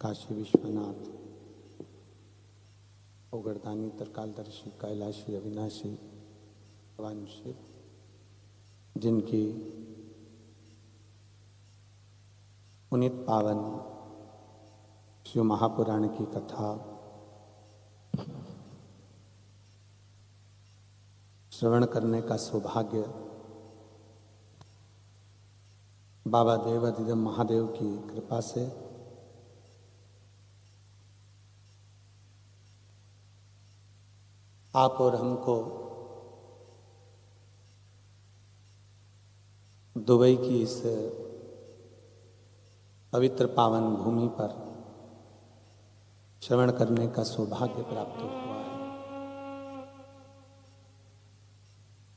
काशी विश्वनाथ, ओगरदानी, तरकालदर्शी, कैलाशी, अविनाशी भगवान शिव, जिनकी पुनीत पावन शिव महापुराण की कथा श्रवण करने का सौभाग्य बाबा देवाधिदेव महादेव की कृपा से आप और हमको दुबई की इस पवित्र पावन भूमि पर श्रवण करने का सौभाग्य प्राप्त हुआ है।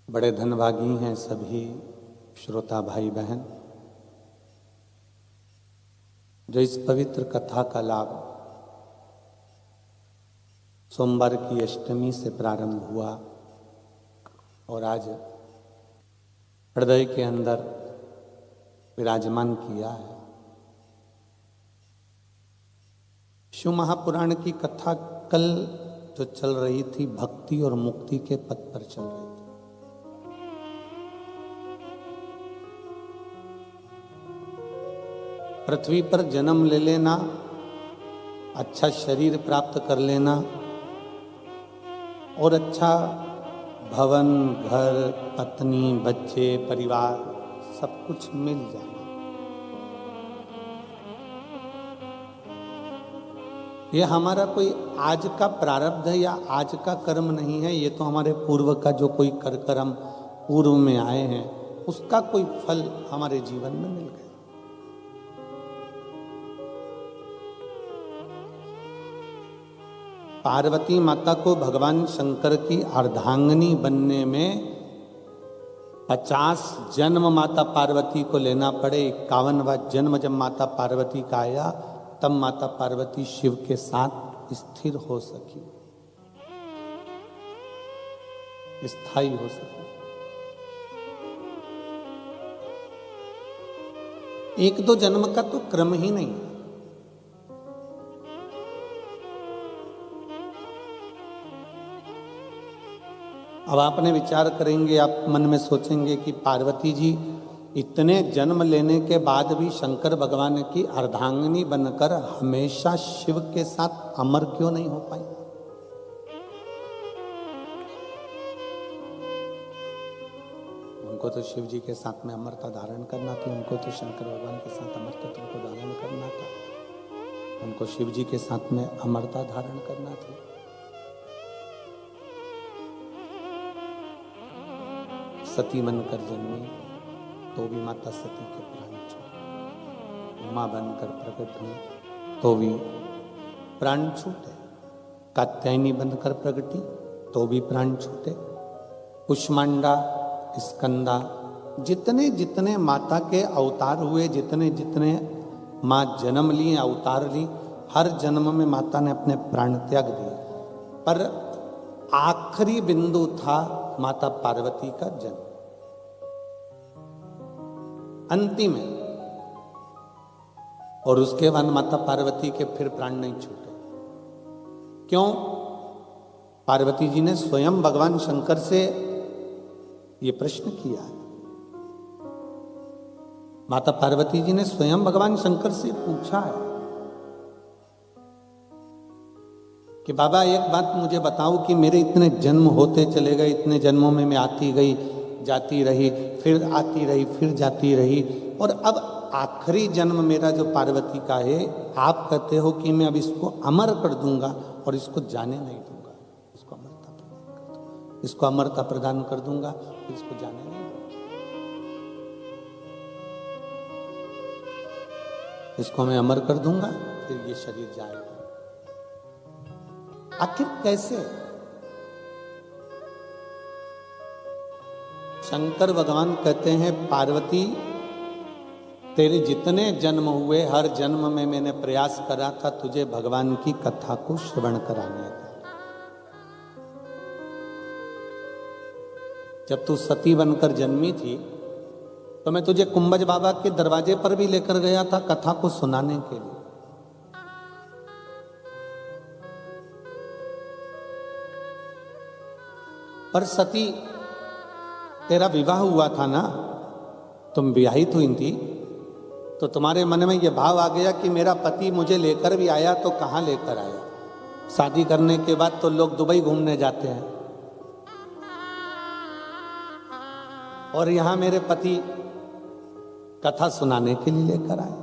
बड़े धनभागी हैं सभी श्रोता भाई बहन जो इस पवित्र कथा का लाभ सोमवार की अष्टमी से प्रारंभ हुआ और आज हृदय के अंदर विराजमान किया है। शिव महापुराण की कथा कल जो चल रही थी भक्ति और मुक्ति के पथ पर चल रही थी। पृथ्वी पर जन्म ले लेना, अच्छा शरीर प्राप्त कर लेना और अच्छा भवन, घर, पत्नी, बच्चे, परिवार सब कुछ मिल जाना, यह हमारा कोई आज का प्रारब्ध है या आज का कर्म नहीं है। ये तो हमारे पूर्व का जो कोई कर्म पूर्व में आए हैं उसका कोई फल हमारे जीवन में मिल गया। पार्वती माता को भगवान शंकर की अर्धांगिनी बनने में 50 जन्म माता पार्वती को लेना पड़े। 51वां जन्म जब माता पार्वती का आया तब माता पार्वती शिव के साथ स्थिर हो सकी, स्थायी हो सकी। एक दो जन्म का तो क्रम ही नहीं है। अब आपने विचार करेंगे, आप मन में सोचेंगे कि पार्वती जी इतने जन्म लेने के बाद भी शंकर भगवान की अर्धांगिनी बनकर हमेशा शिव के साथ अमर क्यों नहीं हो पाई? उनको तो शिव जी के साथ में अमरता धारण करना थी, उनको तो शंकर भगवान के साथ अमरता को धारण करना था, उनको शिव जी के साथ में अमरता धारण करना थी। सती बनकर जन्मी तो भी माता सती के प्राण छूटे, उमा बनकर प्रकट हुई तो भी प्राण छूटे, कात्यायनी बनकर प्रकटी तो भी प्राण छूटे, कुष्मांडा, स्कंदा, जितने जितने माता के अवतार हुए, जितने जितने माँ जन्म लिए, अवतार ली, हर जन्म में माता ने अपने प्राण त्याग दिए। पर आखिरी बिंदु था माता पार्वती का जन्म, अंतिम है। और उसके बाद माता पार्वती के फिर प्राण नहीं छूटे। क्यों? पार्वती जी ने स्वयं भगवान शंकर से यह प्रश्न किया है। माता पार्वती जी ने स्वयं भगवान शंकर से पूछा है कि बाबा एक बात मुझे बताओ कि मेरे इतने जन्म होते चले गए, इतने जन्मों में मैं आती गई, जाती रही, फिर आती रही, फिर जाती रही, और अब आखिरी जन्म मेरा जो पार्वती का है, आप कहते हो कि मैं अब इसको अमर कर दूंगा और इसको जाने नहीं दूंगा, इसको अमरता प्रदान कर दूंगा, इसको अमरता प्रदान कर दूंगा, फिर इसको जाने नहीं दूंगा, इसको मैं अमर कर दूंगा, फिर ये शरीर जाएगा। आखिर कैसे? शंकर भगवान कहते हैं पार्वती तेरे जितने जन्म हुए हर जन्म में मैंने प्रयास करा था तुझे भगवान की कथा को श्रवण कराने का। जब तू सती बनकर जन्मी थी तो मैं तुझे कुंभज बाबा के दरवाजे पर भी लेकर गया था कथा को सुनाने के लिए। पर सती, तेरा विवाह हुआ था ना, तुम विवाहित हुई थी, तो तुम्हारे मन में यह भाव आ गया कि मेरा पति मुझे लेकर भी आया तो कहाँ लेकर आया। शादी करने के बाद तो लोग दुबई घूमने जाते हैं, और यहां मेरे पति कथा सुनाने के लिए लेकर आए।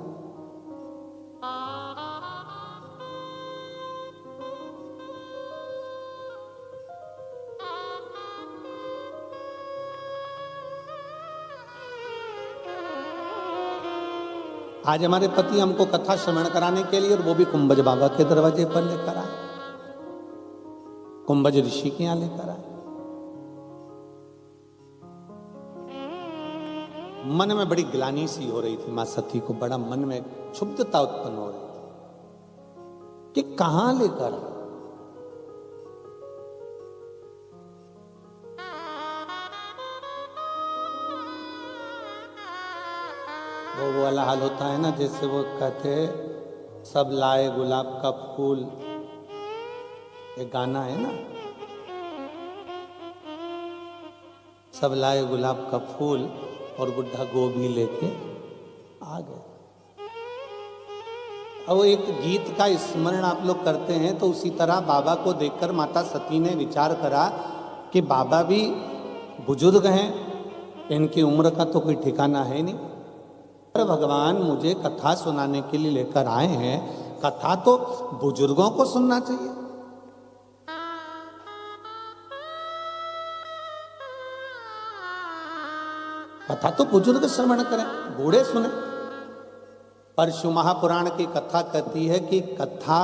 आज हमारे पति हमको कथा श्रवण कराने के लिए, और वो भी कुंभज बाबा के दरवाजे पर लेकर आए, कुंभज ऋषि के यहां लेकर आए। मन में बड़ी ग्लानि सी हो रही थी मां सती को, बड़ा मन में क्षुब्धता उत्पन्न हो रही थी कि कहां लेकर आए। वो वाला हाल होता है ना, जैसे वो कहते सब लाए गुलाब का फूल, एक गाना है ना, सब लाए गुलाब का फूल और बुढ़ा गोभी लेके आ गए। अब एक गीत का स्मरण आप लोग करते हैं, तो उसी तरह बाबा को देखकर माता सती ने विचार करा कि बाबा भी बुजुर्ग हैं, इनकी उम्र का तो कोई ठिकाना है नहीं, पर भगवान मुझे कथा सुनाने के लिए लेकर आए हैं, कथा तो बुजुर्गों को सुनना चाहिए। कथा तो बुजुर्ग श्रवण करें, बूढ़े सुने। परशु महापुराण की कथा कहती है कि कथा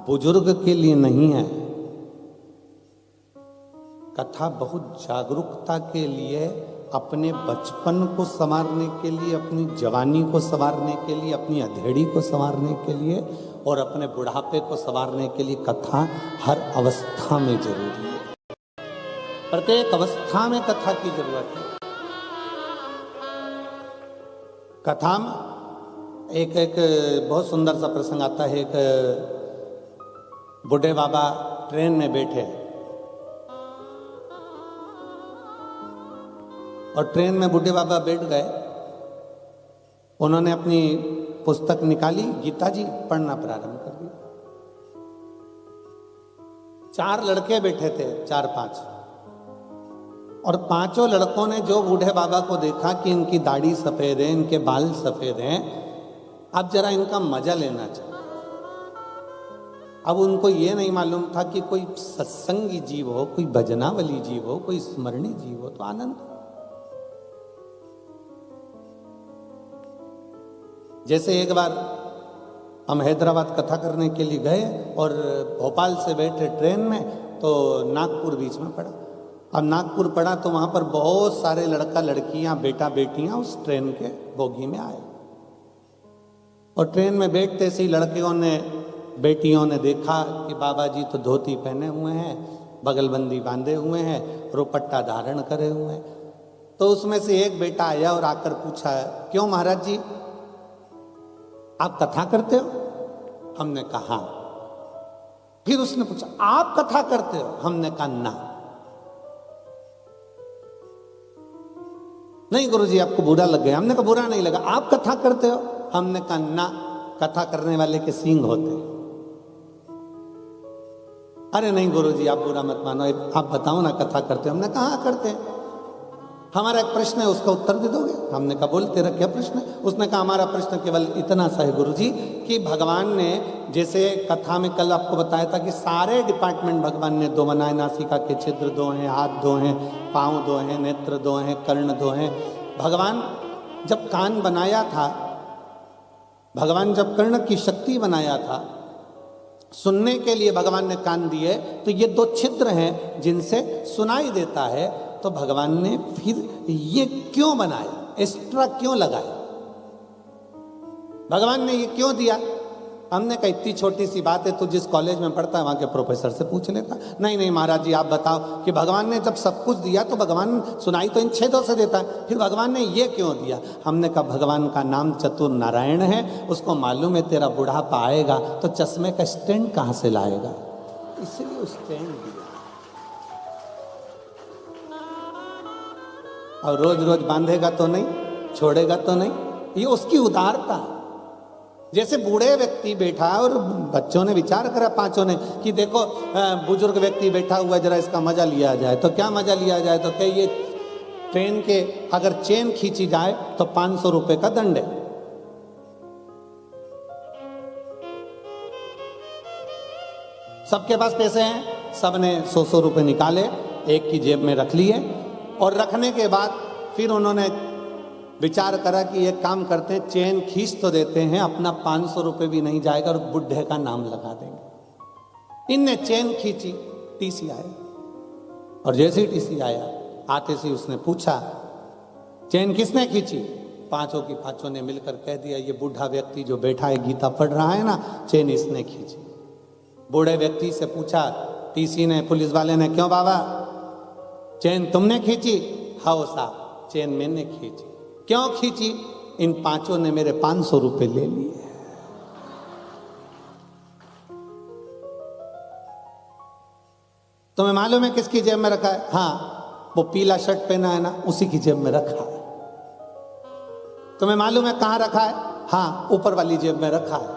बुजुर्ग के लिए नहीं है, कथा बहुत जागरूकता के लिए, अपने बचपन को संवारने के लिए, अपनी जवानी को संवारने के लिए, अपनी अधेड़ी को संवारने के लिए, और अपने बुढ़ापे को संवारने के लिए कथा हर अवस्था में जरूरी है। प्रत्येक अवस्था में कथा की जरूरत है। कथा में एक बहुत सुंदर सा प्रसंग आता है। एक बूढ़े बाबा ट्रेन में बैठे, और ट्रेन में बूढ़े बाबा बैठ गए। उन्होंने अपनी पुस्तक निकाली, गीता जी पढ़ना प्रारंभ कर दिया। 4 लड़के बैठे थे, 4-5, और 5 लड़कों ने जो बूढ़े बाबा को देखा कि इनकी दाढ़ी सफेद है, इनके बाल सफेद हैं, अब जरा इनका मजा लेना चाहिए। अब उनको ये नहीं मालूम था कि कोई सत्संगी जीव हो, कोई भजनावली जीव हो, कोई स्मरणी जीव हो तो आनंद। जैसे एक बार हम हैदराबाद कथा करने के लिए गए, और भोपाल से बैठे ट्रेन में, तो नागपुर बीच में पड़ा। अब नागपुर पड़ा तो वहां पर बहुत सारे लड़का लड़कियां, बेटा बेटियां उस ट्रेन के बोगी में आए, और ट्रेन में बैठते से ही लड़कियों ने, बेटियों ने देखा कि बाबा जी तो धोती पहने हुए हैं, बगलबंदी बांधे हुए हैं, रोपट्टा धारण करे हुए हैं। तो उसमें से एक बेटा आया और आकर पूछा, क्यों महाराज जी आप कथा करते हो? हमने कहा। फिर उसने पूछा, आप कथा करते हो? हमने कहा ना। नहीं गुरुजी आपको बुरा लग गया। हमने कहा बुरा नहीं लगा। आप कथा करते हो? हमने कहा ना, कथा करने वाले के सींग होते। अरे नहीं गुरुजी आप बुरा मत मानो, आप बताओ ना कथा करते हो? हमने कहा करते हैं। हमारा एक प्रश्न है, उसका उत्तर दे दोगे? हमने कहा बोल, तेरा क्या प्रश्न है? उसने कहा हमारा प्रश्न केवल इतना सा है गुरुजी कि भगवान ने, जैसे कथा में कल आपको बताया था कि सारे डिपार्टमेंट भगवान ने 2 बनाए, नासिका के छिद्र 2 हैं, हाथ 2 हैं, पाँव 2 हैं, नेत्र 2 हैं, कर्ण 2 हैं। भगवान जब कान बनाया था, भगवान जब कर्ण की शक्ति बनाया था, सुनने के लिए भगवान ने कान दिए, तो ये 2 छिद्र हैं जिनसे सुनाई देता है। तो भगवान ने फिर ये क्यों बनाया, एक्स्ट्रा क्यों लगाया? भगवान ने ये क्यों दिया? हमने कहा इतनी छोटी सी बात है, तो जिस कॉलेज में पढ़ता है वहां के प्रोफेसर से पूछ लेता। नहीं नहीं महाराज जी आप बताओ कि भगवान ने जब सब कुछ दिया तो भगवान सुनाई तो इन छेदों से देता है, फिर भगवान ने ये क्यों दिया? हमने कहा भगवान का नाम चतुर नारायण है, उसको मालूम है तेरा बुढ़ापा आएगा तो चश्मे का स्टैंड कहां से लाएगा, इसलिए स्टैंड दिया। और रोज रोज बांधेगा तो नहीं, छोड़ेगा तो नहीं, ये उसकी उदारता। जैसे बूढ़े व्यक्ति बैठा और बच्चों ने विचार करा, पांचों ने, कि देखो बुजुर्ग व्यक्ति बैठा हुआ, जरा इसका मजा लिया जाए। तो क्या मजा लिया जाए? तो क्या ये ट्रेन के अगर चेन खींची जाए तो 500 रुपए का दंड है। सबके पास पैसे हैं, सबने 100 रुपए निकाले, एक की जेब में रख लिए, और रखने के बाद फिर उन्होंने विचार करा कि एक काम करते हैं, चेन खींच तो देते हैं, अपना 500 रुपए भी नहीं जाएगा और बुढ़े का नाम लगा देंगे। इनने चेन खींची, टीसी आया, और जैसे ही टीसी आया, आते से उसने पूछा चेन किसने खींची? पांचों की पांचों ने मिलकर कह दिया, ये बूढ़ा व्यक्ति जो बैठा है गीता पढ़ रहा है ना, चेन इसने खींची। बूढ़े व्यक्ति से पूछा टीसी ने, पुलिस वाले ने, क्यों बाबा चेन तुमने खींची? हाँ साहब, चेन मैंने खींची। क्यों खींची? इन पांचों ने मेरे 500 रुपए ले लिए। तुम्हें मालूम है किसकी जेब में रखा है? हाँ, वो पीला शर्ट पहना है ना, उसी की जेब में रखा है। तुम्हें मालूम है कहां रखा है? हाँ, ऊपर वाली जेब में रखा है।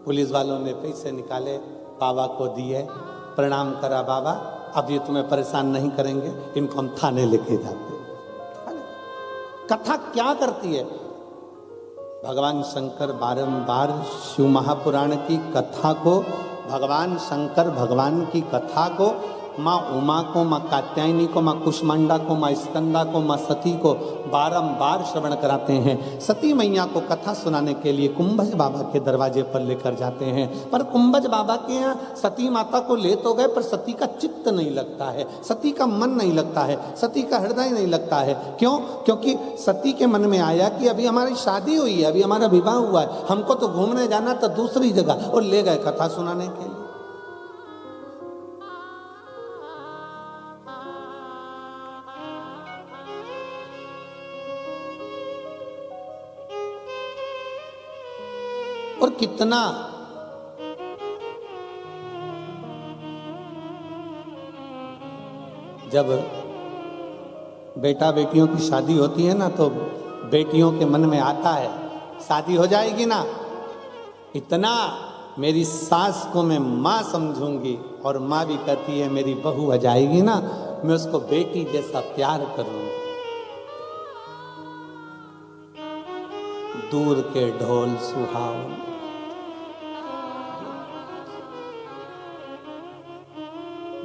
पुलिस वालों ने पैसे निकाले, बाबा को दिए, प्रणाम करा, बाबा अब ये तुम्हें परेशान नहीं करेंगे, इनको हम थाने लेके जाते हैं। कथा क्या करती है? भगवान शंकर बारंबार शिव महापुराण की कथा को, भगवान शंकर भगवान की कथा को, माँ उमा को, माँ कात्यायनी को, माँ कुष्मांडा को, माँ स्कंदा को, माँ सती को बारंबार श्रवण कराते हैं। सती मैया को कथा सुनाने के लिए कुंभज बाबा के दरवाजे पर लेकर जाते हैं, पर कुंभज बाबा के यहाँ सती माता को ले तो गए, पर सती का चित्त नहीं लगता है, सती का मन नहीं लगता है, सती का हृदय नहीं लगता है। क्यों? क्योंकि सती के मन में आया कि अभी हमारी शादी हुई है, अभी हमारा विवाह हुआ है, हमको तो घूमने जाना था दूसरी जगह, और ले गए कथा सुनाने के लिए। और कितना जब बेटा बेटियों की शादी होती है ना, तो बेटियों के मन में आता है शादी हो जाएगी ना, इतना मेरी सास को मैं माँ समझूंगी, और माँ भी कहती है मेरी बहू हो जाएगी ना, मैं उसको बेटी जैसा प्यार करूंगी। दूर के ढोल सुहावन,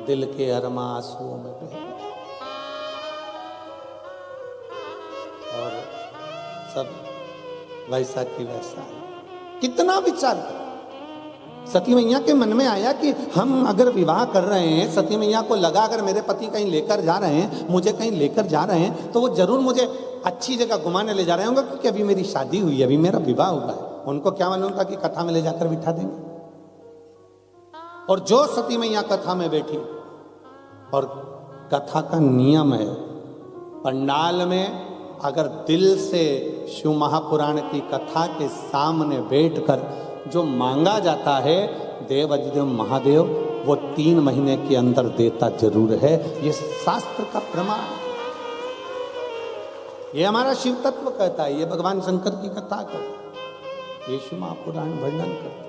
दिल के अरमा आंसुओं में बह गए, और सब वैसा की वैसा है। कितना विचार कर। सती मैया के मन में आया कि हम अगर विवाह कर रहे हैं, सती मैया को लगा अगर मेरे पति कहीं लेकर जा रहे हैं, मुझे कहीं लेकर जा रहे हैं, तो वो जरूर मुझे अच्छी जगह घुमाने ले जा रहे होंगे, क्योंकि अभी मेरी शादी हुई है, अभी मेरा विवाह हुआ है। उनको क्या मालूम था कि कथा में ले जाकर बिठा देंगे। और जो सती मैया कथा में बैठी, और कथा का नियम है, पंडाल में अगर दिल से शिव महापुराण की कथा के सामने बैठकर जो मांगा जाता है, देव अधिदेव महादेव वो 3 महीने के अंदर देता जरूर है। ये शास्त्र का प्रमाण, ये हमारा शिव तत्व कहता है, ये भगवान शंकर की कथा कहता है, ये शिव महापुराण वर्णन करता है।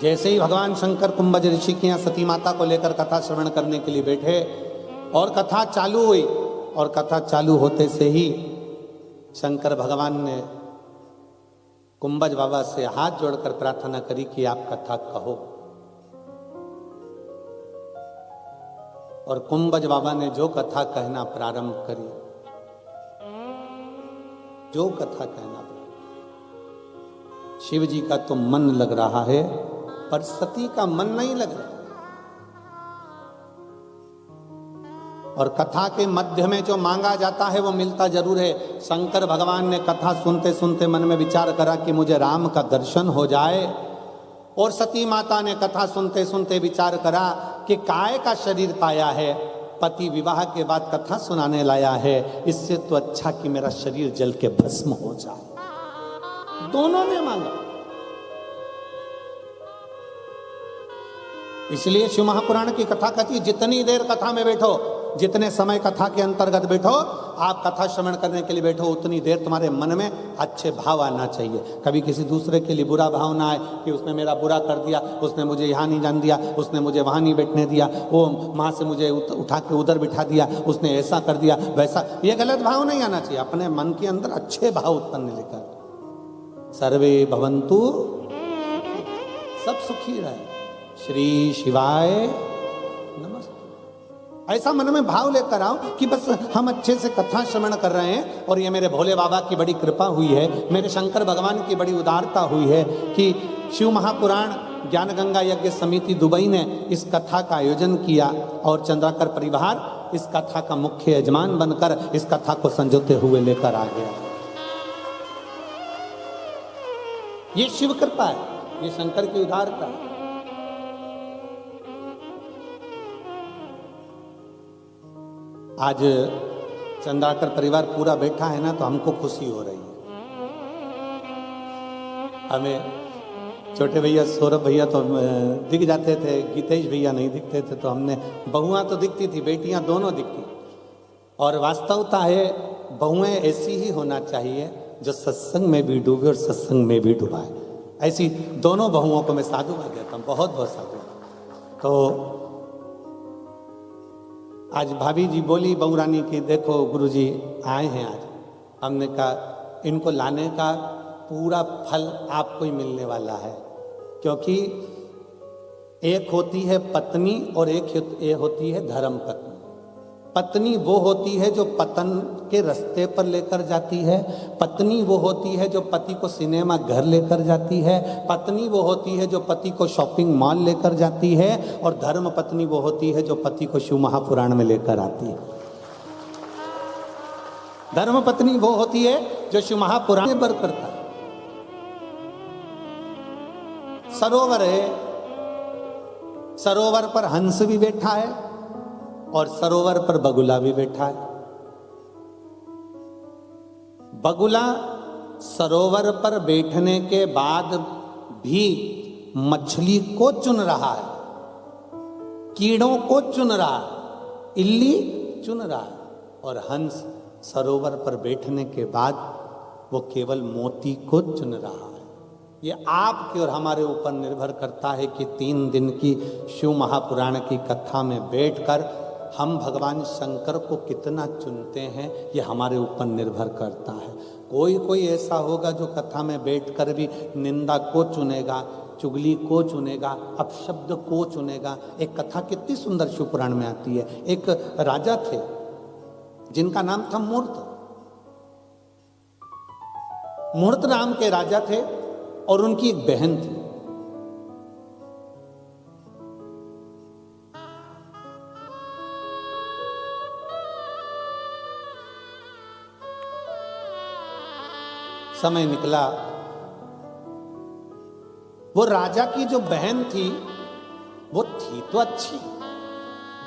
जैसे ही भगवान शंकर कुंभज ऋषि के यहाँ सती माता को लेकर कथा श्रवण करने के लिए बैठे, और कथा चालू हुई, और कथा चालू होते से ही शंकर भगवान ने कुंभज बाबा से हाथ जोड़कर प्रार्थना करी कि आप कथा कहो। और कुंभज बाबा ने जो कथा कहना प्रारंभ करी, जो कथा कहना, शिव जी का तो मन लग रहा है, पर सती का मन नहीं लग रहा। और कथा के मध्य में जो मांगा जाता है वो मिलता जरूर है। शंकर भगवान ने कथा सुनते सुनते मन में विचार करा कि मुझे राम का दर्शन हो जाए, और सती माता ने कथा सुनते सुनते विचार करा कि काय का शरीर पाया है, पति विवाह के बाद कथा सुनाने लाया है, इससे तो अच्छा कि मेरा शरीर जल के भस्म हो जाए। दोनों ने मांगा। इसलिए शिव महापुराण की कथा कहती है जितनी देर कथा में बैठो, जितने समय कथा के अंतर्गत बैठो, आप कथा श्रवण करने के लिए बैठो, उतनी देर तुम्हारे मन में अच्छे भाव आना चाहिए। कभी किसी दूसरे के लिए बुरा भाव ना आए कि उसने मेरा बुरा कर दिया, उसने मुझे यहाँ नहीं जान दिया, उसने मुझे वहाँ नहीं बैठने दिया, वो माँ से मुझे उठा के उधर बिठा दिया, उसने ऐसा कर दिया वैसा। ये गलत भाव नहीं आना चाहिए। अपने मन के अंदर अच्छे भाव उत्पन्न लेकर सर्वे भवन्तु, सब सुखी रहे, श्री शिवाय नमस्ते। ऐसा मन में भाव लेकर आओ कि बस हम अच्छे से कथा श्रवण कर रहे हैं और ये मेरे भोले बाबा की बड़ी कृपा हुई है, मेरे शंकर भगवान की बड़ी उदारता हुई है कि शिव महापुराण ज्ञान गंगा यज्ञ समिति दुबई ने इस कथा का आयोजन किया और चंद्राकर परिवार इस कथा का मुख्य यजमान बनकर इस कथा को संजोते हुए लेकर आ गया। ये शिव कृपा है, ये शंकर की उदारता है। आज चंद्राकर परिवार पूरा बैठा है ना, तो हमको खुशी हो रही है। हमें छोटे भैया सौरभ भैया तो दिख जाते थे, गीतेश भैया नहीं दिखते थे, तो हमने बहुआं तो दिखती थी, बेटियां दोनों दिखती। और वास्तवता है बहुएं ऐसी ही होना चाहिए जो सत्संग में भी डूबे और सत्संग में भी डुबाए। ऐसी दोनों बहुओं को मैं साधुवाद देता हूँ, बहुत बहुत साधुवाद। तो आज भाभी जी बोली बहू रानी की, देखो गुरुजी आए हैं आज। हमने कहा इनको लाने का पूरा फल आपको ही मिलने वाला है, क्योंकि एक होती है पत्नी और एक होती है धर्म पत्नी। पत्नी वो होती है जो पतन के रास्ते पर लेकर जाती है, पत्नी वो होती है जो पति को सिनेमा घर लेकर जाती है, पत्नी वो होती है जो पति को शॉपिंग मॉल लेकर जाती है, और धर्म पत्नी वो होती है जो पति को शिव महापुराण में लेकर आती है। धर्म पत्नी वो होती है जो शिव महापुराण में बर करता है। सरोवर है, सरोवर पर हंस भी बैठा है और सरोवर पर बगुला भी बैठा है। बगुला सरोवर पर बैठने के बाद भी मछली को चुन रहा है, कीड़ों को चुन रहा है, इल्ली चुन रहा है, और हंस सरोवर पर बैठने के बाद वो केवल मोती को चुन रहा है। ये आपके और हमारे ऊपर निर्भर करता है कि 3 दिन की शिव महापुराण की कथा में बैठकर हम भगवान शंकर को कितना चुनते हैं, ये हमारे ऊपर निर्भर करता है। कोई ऐसा होगा जो कथा में बैठकर भी निंदा को चुनेगा, चुगली को चुनेगा, अपशब्द को चुनेगा। एक कथा कितनी सुंदर शिव पुराण में आती है। एक राजा थे जिनका नाम था मूर्त। मूर्त नाम के राजा थे और उनकी एक बहन थी। समय निकला, वो राजा की जो बहन थी वो थी तो अच्छी,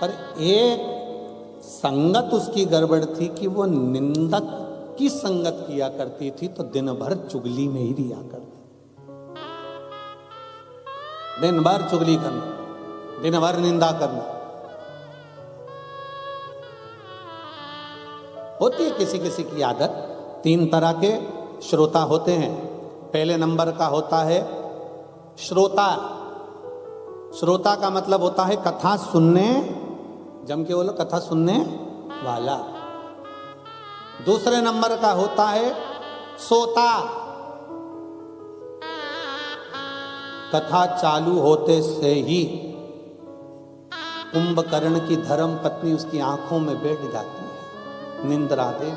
पर एक संगत उसकी गड़बड़ थी कि वो निंदक की संगत किया करती थी, तो दिन भर चुगली में ही रिया करती। दिन भर चुगली करना, दिन भर निंदा करना। होती है किसी किसी की आदत। 3 तरह के श्रोता होते हैं। पहले नंबर का होता है श्रोता। श्रोता का मतलब होता है कथा सुनने, जम के बोलो, कथा सुनने वाला। दूसरे नंबर का होता है सोता। कथा चालू होते से ही कुंभकर्ण की धर्म पत्नी उसकी आंखों में बैठ जाती है, निंद्रा दे,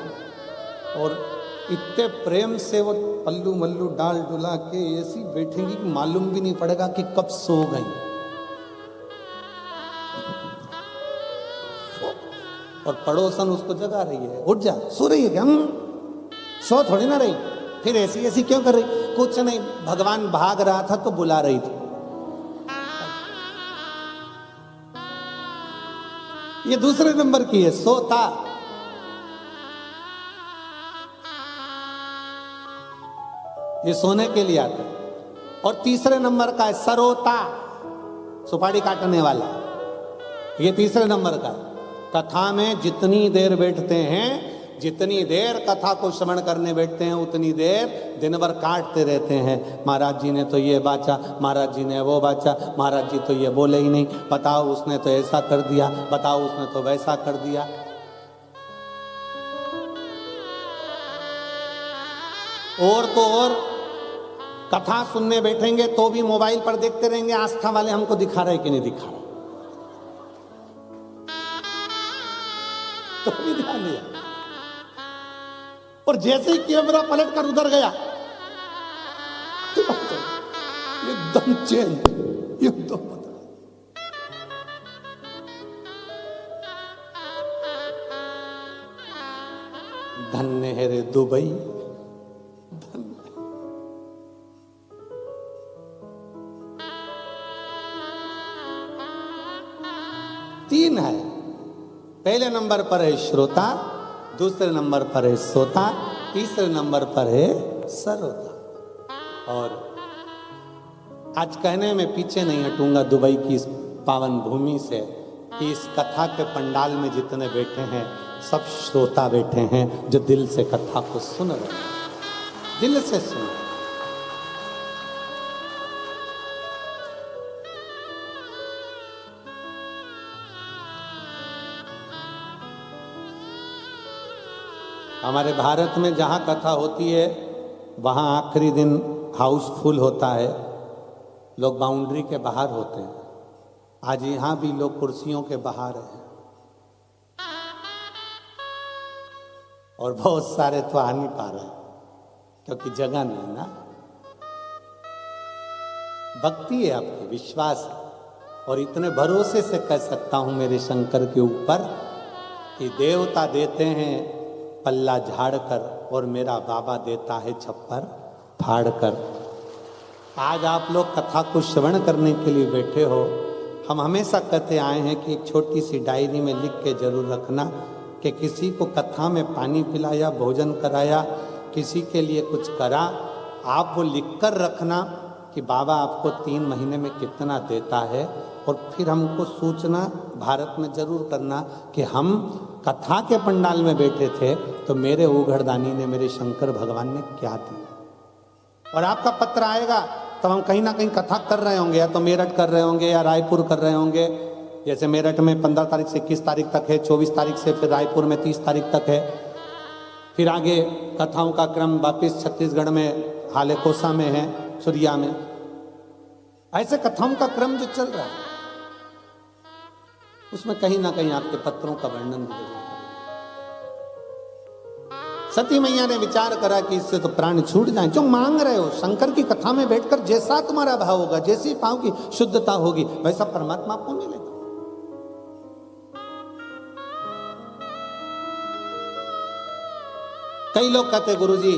और इतने प्रेम से वो पल्लू मल्लू डाल डुला के ऐसी बैठेंगी कि मालूम भी नहीं पड़ेगा कि कब सो गई। और पड़ोसन उसको जगा रही है, उठ जा, सो रही है क्या? सो थोड़ी ना रही, फिर ऐसी ऐसी क्यों कर रही? कुछ नहीं, भगवान भाग रहा था तो बुला रही थी। ये दूसरे नंबर की है सोता। ये सोने के लिए आता है। और तीसरे नंबर का है सरोता। सुपारी काटने वाला। ये तीसरे नंबर का। कथा में जितनी देर बैठते हैं, जितनी देर कथा को श्रवण करने बैठते हैं, उतनी देर दिन भर काटते रहते हैं। महाराज जी ने तो ये बाचा, महाराज जी ने वो बाचा, महाराज जी तो ये बोले ही नहीं, बताओ उसने तो ऐसा कर दिया, बताओ उसने तो वैसा कर दिया। और तो और कथा सुनने बैठेंगे तो भी मोबाइल पर देखते रहेंगे, आस्था वाले हमको दिखा रहे कि नहीं दिखा रहे, तो भी ध्यान दिया। और जैसे ही कैमरा पलट कर उधर गया, एकदम चेंज, एकदम बदला। धन्य है रे दुबई, तीन है। पहले नंबर पर है श्रोता, दूसरे नंबर पर है सोता, तीसरे नंबर पर है सरोता। और आज कहने में पीछे नहीं हटूंगा दुबई की इस पावन भूमि से कि इस कथा के पंडाल में जितने बैठे हैं सब श्रोता बैठे हैं, जो दिल से कथा को सुन रहे हैं, दिल से सुन रहे हैं। हमारे भारत में जहाँ कथा होती है वहाँ आखिरी दिन हाउसफुल होता है, लोग बाउंड्री के बाहर होते हैं। आज यहाँ भी लोग कुर्सियों के बाहर हैं और बहुत सारे तो आ नहीं पा रहे क्योंकि जगह नहीं ना। भक्ति है, आपकी विश्वास है। और इतने भरोसे से कह सकता हूँ मेरे शंकर के ऊपर कि देवता देते हैं पल्ला झाड़ कर और मेरा बाबा देता है छप्पर फाड़ कर। आज आप लोग कथा को श्रवण करने के लिए बैठे हो। हम हमेशा कहते आए हैं कि एक छोटी सी डायरी में लिख के जरूर रखना कि किसी को कथा में पानी पिलाया, भोजन कराया, किसी के लिए कुछ करा, आप वो लिख कर रखना कि बाबा आपको 3 महीने में कितना देता है। और फिर हमको सूचना भारत में जरूर करना कि हम कथा के पंडाल में बैठे थे तो मेरे उघड़दानी ने, मेरे शंकर भगवान ने क्या दिया। और आपका पत्र आएगा तब हम कहीं ना कहीं कथा कर रहे होंगे, या तो मेरठ कर रहे होंगे या रायपुर कर रहे होंगे। जैसे मेरठ में 15 तारीख से 21 तारीख तक है, 24 तारीख से फिर रायपुर में 30 तारीख तक है। फिर आगे कथाओं का क्रम वापिस छत्तीसगढ़ में हालेकोसा में है, सुरिया में। ऐसे कथाओं का क्रम जो चल रहा है उसमें कहीं ना कहीं आपके पत्रों का वर्णन भी जरूर करें। सती मैया ने विचार करा कि इससे तो प्राण छूट जाए। जो मांग रहे हो शंकर की कथा में बैठकर, जैसा तुम्हारा भाव होगा, जैसी भाव की शुद्धता होगी, वैसा परमात्मा आपको मिलेगा। कई लोग कहते गुरुजी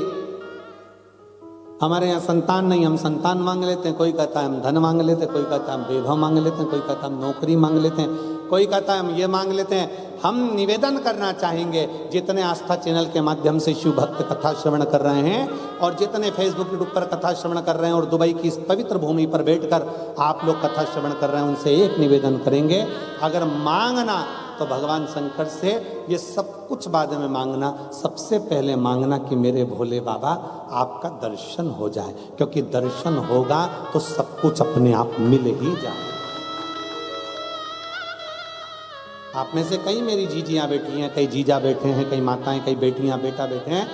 हमारे यहाँ संतान नहीं, हम संतान मांग लेते हैं। कोई कहता है हम धन मांग लेते हैं, कोई कहता है हम वैभव मांग लेते हैं, कोई कहता है हम नौकरी मांग लेते हैं, कोई कहता है हम ये मांग लेते हैं। हम निवेदन करना चाहेंगे जितने आस्था चैनल के माध्यम से शिव भक्त कथा श्रवण कर रहे हैं और जितने फेसबुक यूट्यूब पर कथा श्रवण कर रहे हैं और दुबई की इस पवित्र भूमि पर बैठकर आप लोग कथा श्रवण कर रहे हैं, उनसे एक निवेदन करेंगे, अगर मांगना तो भगवान शंकर से ये सब कुछ बाद में मांगना, सबसे पहले मांगना कि मेरे भोले बाबा आपका दर्शन हो जाए, क्योंकि दर्शन होगा तो सब कुछ अपने आप मिल ही जाए। आप में से कई मेरी जीजियां बैठी हैं, कई जीजा बैठे हैं, कई माताएं, कई बेटियां बेटा बैठे हैं,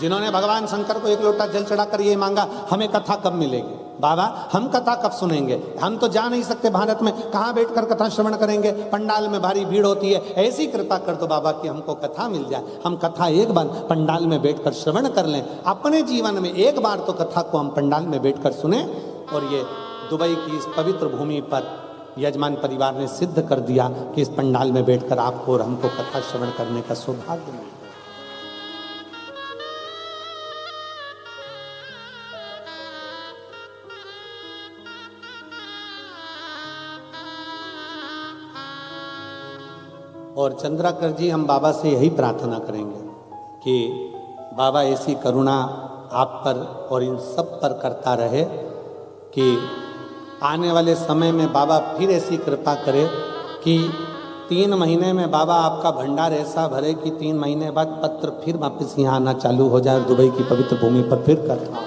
जिन्होंने भगवान शंकर को 1 लोटा जल चढ़ाकर ये मांगा हमें कथा कब मिलेगी बाबा, हम कथा कब सुनेंगे। हम तो जा नहीं सकते भारत में, कहाँ बैठकर कथा श्रवण करेंगे, पंडाल में भारी भीड़ होती है। ऐसी कृपा कर दो बाबा कि हमको कथा मिल जाए, हम कथा एक बार पंडाल में बैठकर श्रवण कर लें। अपने जीवन में एक बार तो कथा को हम पंडाल में बैठकर सुने। और ये दुबई की इस पवित्र भूमि पर यजमान परिवार ने सिद्ध कर दिया कि इस पंडाल में बैठकर आपको और हमको कथा श्रवण करने का सौभाग्य मिलता है। और चंद्राकर जी, हम बाबा से यही प्रार्थना करेंगे कि बाबा ऐसी करुणा आप पर और इन सब पर करता रहे कि आने वाले समय में बाबा फिर ऐसी कृपा करे कि 3 महीने में बाबा आपका भंडार ऐसा भरे कि 3 महीने बाद पत्र फिर वापस यहाँ आना चालू हो जाए, दुबई की पवित्र भूमि पर फिर कथा।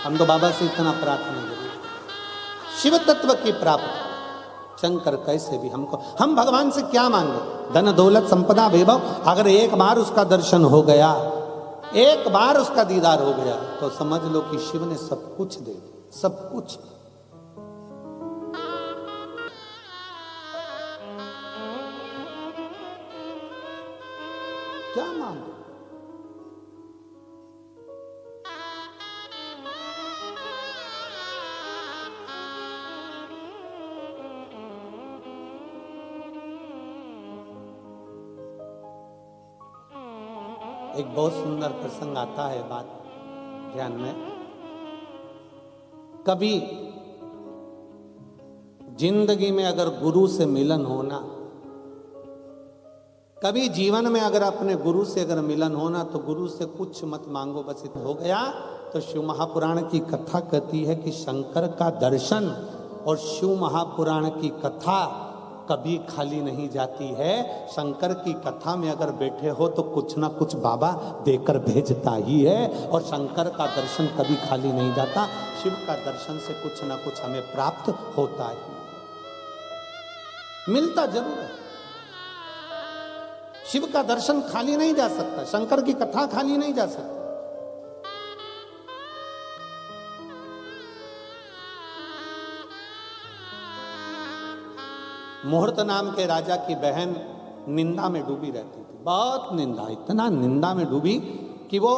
हम तो बाबा से इतना प्रार्थना करें शिव तत्व की प्राप्ति। शंकर कैसे भी हमको, हम भगवान से क्या मांगे, धन दौलत संपदा वैभव, अगर एक बार उसका दर्शन हो गया, एक बार उसका दीदार हो गया, तो समझ लो कि शिव ने सब कुछ दे दिया, सब कुछ। क्या मांगो? एक बहुत सुंदर प्रसंग आता है बात ध्यान में। कभी जिंदगी में अगर गुरु से मिलन होना, कभी जीवन में अगर अपने गुरु से अगर मिलन होना, तो गुरु से कुछ मत मांगो, बस इतना हो गया। तो शिव महापुराण की कथा कहती है कि शंकर का दर्शन और शिव महापुराण की कथा कभी खाली नहीं जाती है। शंकर की कथा में अगर बैठे हो तो कुछ ना कुछ बाबा देकर भेजता ही है, और शंकर का दर्शन कभी खाली नहीं जाता। शिव का दर्शन से कुछ ना कुछ हमें प्राप्त होता ही, मिलता जरूर है। शिव का दर्शन खाली नहीं जा सकता, शंकर की कथा खाली नहीं जा सकती। मुहूर्त नाम के राजा की बहन निंदा में डूबी रहती थी, बहुत निंदा, इतना निंदा में डूबी कि वो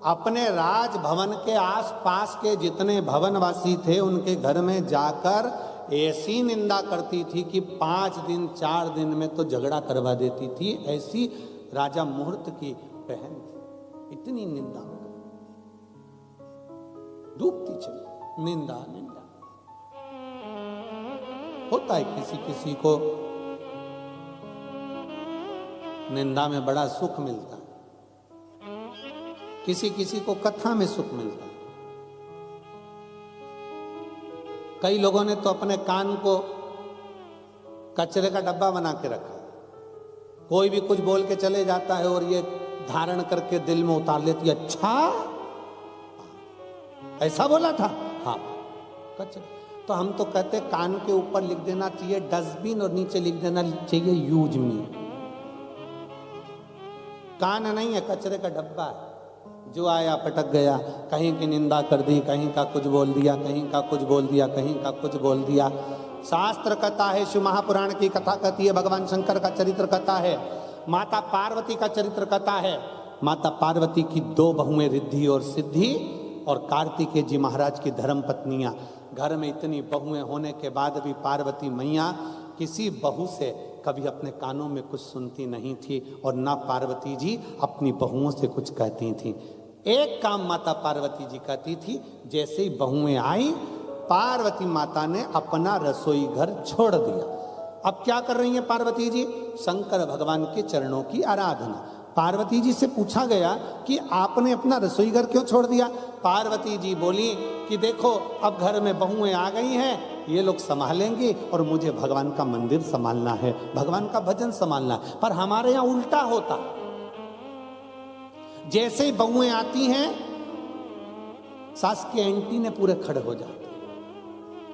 अपने राजभवन के आसपास के जितने भवनवासी थे उनके घर में जाकर ऐसी निंदा करती थी कि 5 दिन 4 दिन में तो झगड़ा करवा देती थी। ऐसी राजा मुहूर्त की बहन थी, इतनी निंदा में डूबती चली, निंदा निंदा। होता है किसी किसी को निंदा में बड़ा सुख मिलता है, किसी किसी को कथा में सुख मिलता है। कई लोगों ने तो अपने कान को कचरे का डब्बा बना के रखा है। कोई भी कुछ बोल के चले जाता है और ये धारण करके दिल में उतार लेती है, अच्छा ऐसा बोला था, हाँ कचरे। तो हम तो कहते कान के ऊपर लिख देना चाहिए डस्टबिन और नीचे लिख देना चाहिए यूज मी। कान नहीं है, कचरे का डब्बा है, जो आया पटक गया, कहीं की निंदा कर दी, कहीं का कुछ बोल दिया, कहीं का कुछ बोल दिया, कहीं का कुछ बोल दिया। शास्त्र कथा है, शिव महापुराण की कथा कहती है, भगवान शंकर का चरित्र कथा है, माता पार्वती का चरित्र कथा है। माता पार्वती की 2 बहुएं रिद्धि और सिद्धि, और कार्तिकेय जी महाराज की धर्म पत्नियां। घर में इतनी बहुएं होने के बाद भी पार्वती मैया किसी बहू से कभी अपने कानों में कुछ सुनती नहीं थी, और ना पार्वती जी अपनी बहुओं से कुछ कहती थी। एक काम माता पार्वती जी कहती थी, जैसे ही बहुएं आई पार्वती माता ने अपना रसोई घर छोड़ दिया। अब क्या कर रही हैं पार्वती जी? शंकर भगवान के चरणों की आराधना। पार्वती जी से पूछा गया कि आपने अपना रसोई घर क्यों छोड़ दिया? पार्वती जी बोली कि देखो अब घर में बहुएं आ गई हैं, ये लोग संभालेंगी और मुझे भगवान का मंदिर संभालना है, भगवान का भजन संभालना है। पर हमारे यहाँ उल्टा होता, जैसे ही बहुएं आती हैं सास के एंटीने पूरे खड़े हो जाते।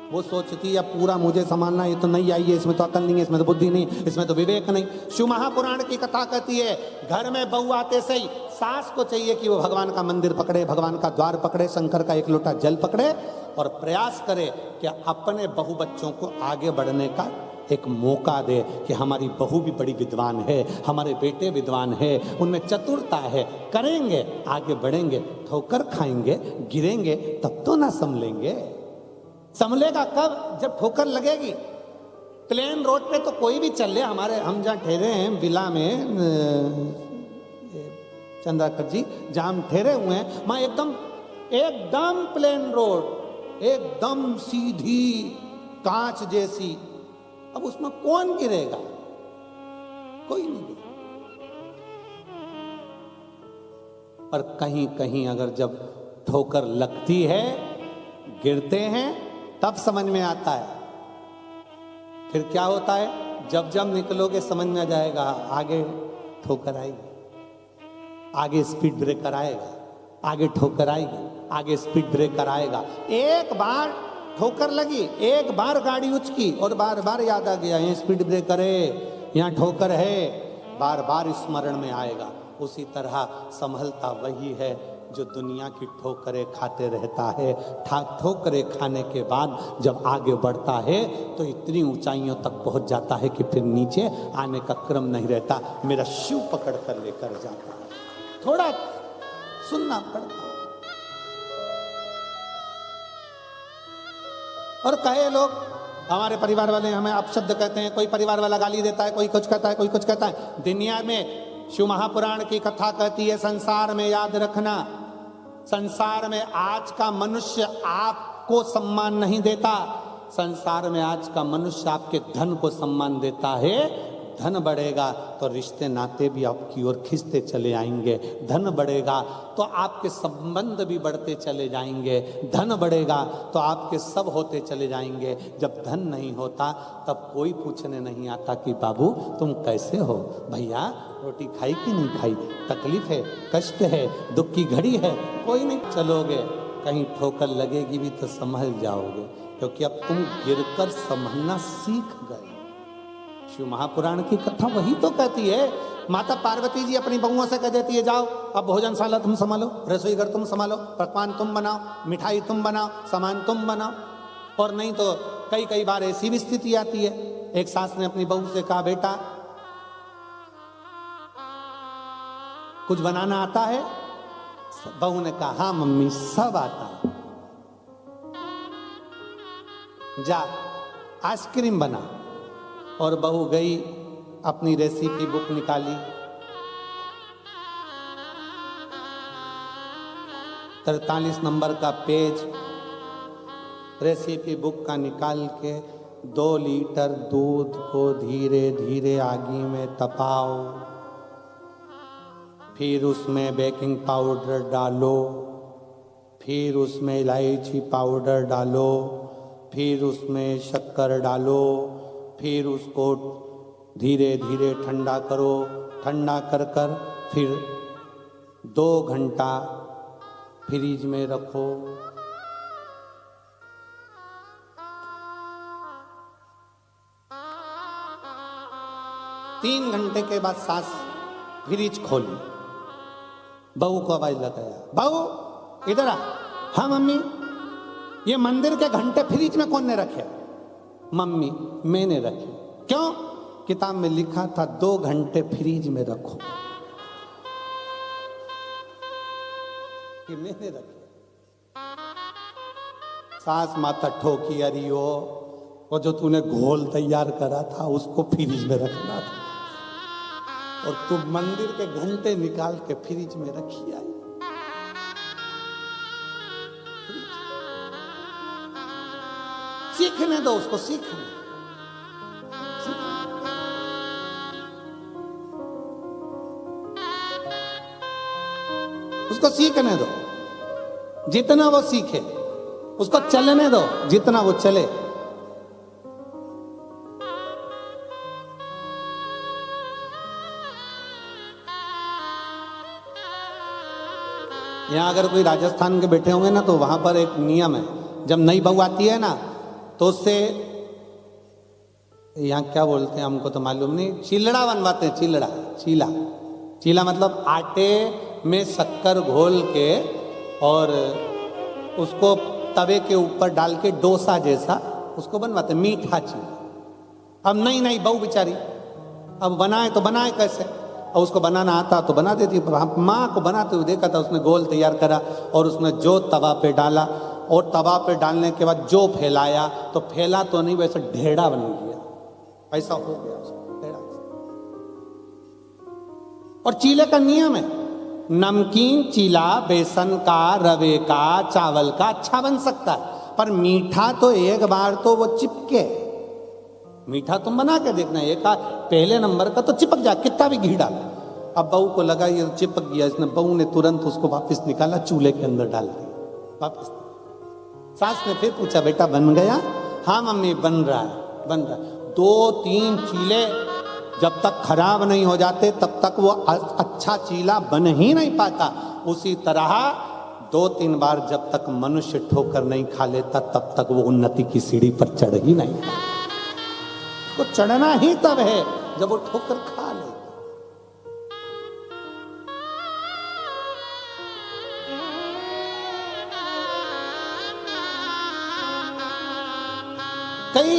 वो सोचती है पूरा मुझे संभालना, ये तो नहीं आई है, इसमें तो अकल नहीं है, इसमें तो बुद्धि नहीं, इसमें तो विवेक नहीं। शिव महापुराण की कथा कहती है घर में बहू आते से ही सास को चाहिए कि वो भगवान का मंदिर पकड़े, भगवान का द्वार पकड़े, शंकर का 1 लोटा जल पकड़े और प्रयास करे कि अपने बहू बच्चों को आगे बढ़ने का एक मौका दे कि हमारी बहू भी बड़ी विद्वान है, हमारे बेटे विद्वान है, उनमें चतुरता है, करेंगे आगे बढ़ेंगे, ठोकर खाएंगे गिरेंगे तब तो ना संभलेंगे। संभलेगा कब? जब ठोकर लगेगी। प्लेन रोड पे तो कोई भी चल ले, हमारे हम जहाँ ठहरे हैं विला में चंद्राकर जी जहाँ हम ठहरे हुए हैं, वहाँ एकदम प्लेन रोड, एकदम सीधी कांच जैसी। अब उसमें कौन गिरेगा? कोई नहीं गिरेगा। पर कहीं कहीं अगर जब ठोकर लगती है, गिरते हैं, तब समझ में आता है। फिर क्या होता है, जब जब निकलोगे समझ में आ जाएगा, आगे ठोकर आएगी, आगे स्पीड ब्रेकर आएगा, आगे ठोकर आएगी, आगे स्पीड ब्रेकर आएगा। एक बार ठोकर लगी, एक बार गाड़ी उचकी और बार बार याद आ गया, यहाँ स्पीड ब्रेकर है, यहाँ ठोकर है, बार बार स्मरण में आएगा। उसी तरह संभलता वही है जो दुनिया की ठोकरें खाते रहता है। ठोकरें खाने के बाद जब आगे बढ़ता है तो इतनी ऊंचाइयों तक पहुंच जाता है कि फिर नीचे आने का क्रम नहीं रहता। मेरा शिव पकड़ कर लेकर जाता है। थोड़ा सुनना पड़ता है। और कहे लोग, हमारे परिवार वाले हमें अपशब्द कहते हैं, कोई परिवार वाला गाली देता है, कोई कुछ कहता है, कोई कुछ कहता है। दुनिया में शिव महापुराण की कथा कहती है, संसार में याद रखना, संसार में आज का मनुष्य आपको सम्मान नहीं देता, संसार में आज का मनुष्य आपके धन को सम्मान देता है। धन बढ़ेगा तो रिश्ते नाते भी आपकी ओर खींचते चले आएंगे, धन बढ़ेगा तो आपके संबंध भी बढ़ते चले जाएंगे, धन बढ़ेगा तो आपके सब होते चले जाएंगे। जब धन नहीं होता तब कोई पूछने नहीं आता कि बाबू तुम कैसे हो, भैया रोटी खाई कि नहीं खाई, तकलीफ है, कष्ट है, दुख की घड़ी है, कोई नहीं। चलोगे कहीं ठोकर लगेगी भी तो संभल जाओगे, क्योंकि अब तुम गिरकर संभलना सीख गए। शिव महापुराण की कथा वही तो कहती है। माता पार्वती जी अपनी बहुओं से कह देती है, जाओ अब भोजनशाला तुम संभालो, रसोई घर तुम संभालो, पकवान तुम बनाओ, मिठाई तुम बनाओ, सामान तुम बनाओ। और नहीं तो कई कई बार ऐसी भी स्थिति आती है, एक सास ने अपनी बहू से कहा, बेटा कुछ बनाना आता है? बहू ने कहा, हाँ मम्मी सब आता है। जा आइसक्रीम बना। और बहू गई, अपनी रेसिपी बुक निकाली, 43 नंबर का पेज रेसिपी बुक का निकाल के 2 लीटर दूध को धीरे धीरे आगी में तपाओ, फिर उसमें बेकिंग पाउडर डालो, फिर उसमें इलायची पाउडर डालो, फिर उसमें शक्कर डालो, फिर उसको धीरे धीरे ठंडा करो। ठंडा कर कर फिर 2 घंटा फ्रीज में रखो। तीन घंटे के बाद सास फ्रिज खोली, बहू को आवाज लगाया, बहू इधर आ। हाँ मम्मी। ये मंदिर के घंटे फ्रिज में कौन ने रखे? मम्मी मैंने रखे। क्यों? किताब में लिखा था 2 घंटे फ्रिज में रखो, कि मैंने रखे। सास माता ठोकी, अरे वो जो तूने घोल तैयार करा था उसको फ्रिज में रखना था, और तू मंदिर के घंटे निकाल के फ्रिज में रखी आई। सीखने दो उसको, सीखने उसको, सीखने दो जितना वो सीखे, उसको चलने दो जितना वो चले। यहां अगर कोई राजस्थान के बैठे होंगे ना तो वहां पर एक नियम है, जब नई बहू आती है ना तो उससे, यहाँ क्या बोलते हैं हमको तो मालूम नहीं, चिलड़ा बनवाते हैं। चिलड़ा, चीला, चीला मतलब आटे में शक्कर घोल के और उसको तवे के ऊपर डाल के डोसा जैसा उसको बनवाते, मीठा चीला। अब नई बहू बेचारी अब बनाए तो बनाए कैसे, और उसको बनाना आता तो बना देती। माँ को बनाते हुए देखा था, उसने गोल तैयार करा और उसने जो तवा पे डाला, और तवा पे डालने के बाद जो फैलाया तो फैला तो नहीं, वैसे ढेड़ा बन गया, ऐसा हो गया उसको ढेड़ा। और चीले का नियम है, नमकीन चीला बेसन का, रवे का, चावल का अच्छा बन सकता है, पर मीठा तो एक बार तो वो चिपके। मीठा तुम बना के देखना, एक पहले नंबर का तो चिपक जा, कितना भी घी डाल। अब बहू को लगा ये चिपक गया, इसने बहू ने तुरंत उसको वापस निकाला, चूल्हे के अंदर डाल दिया वापस। सास ने फिर पूछा, बेटा बन गया? हाँ मम्मी बन रहा है, बन रहा है। 2-3 चीले जब तक खराब नहीं हो जाते तब तक वो अच्छा चीला बन ही नहीं पाता। उसी तरह 2-3 बार जब तक मनुष्य ठोकर नहीं खा लेता तब तक वो उन्नति की सीढ़ी पर चढ़ ही नहीं पाता। तो चढ़ना ही तब है जब वो ठोकर खा ले। कई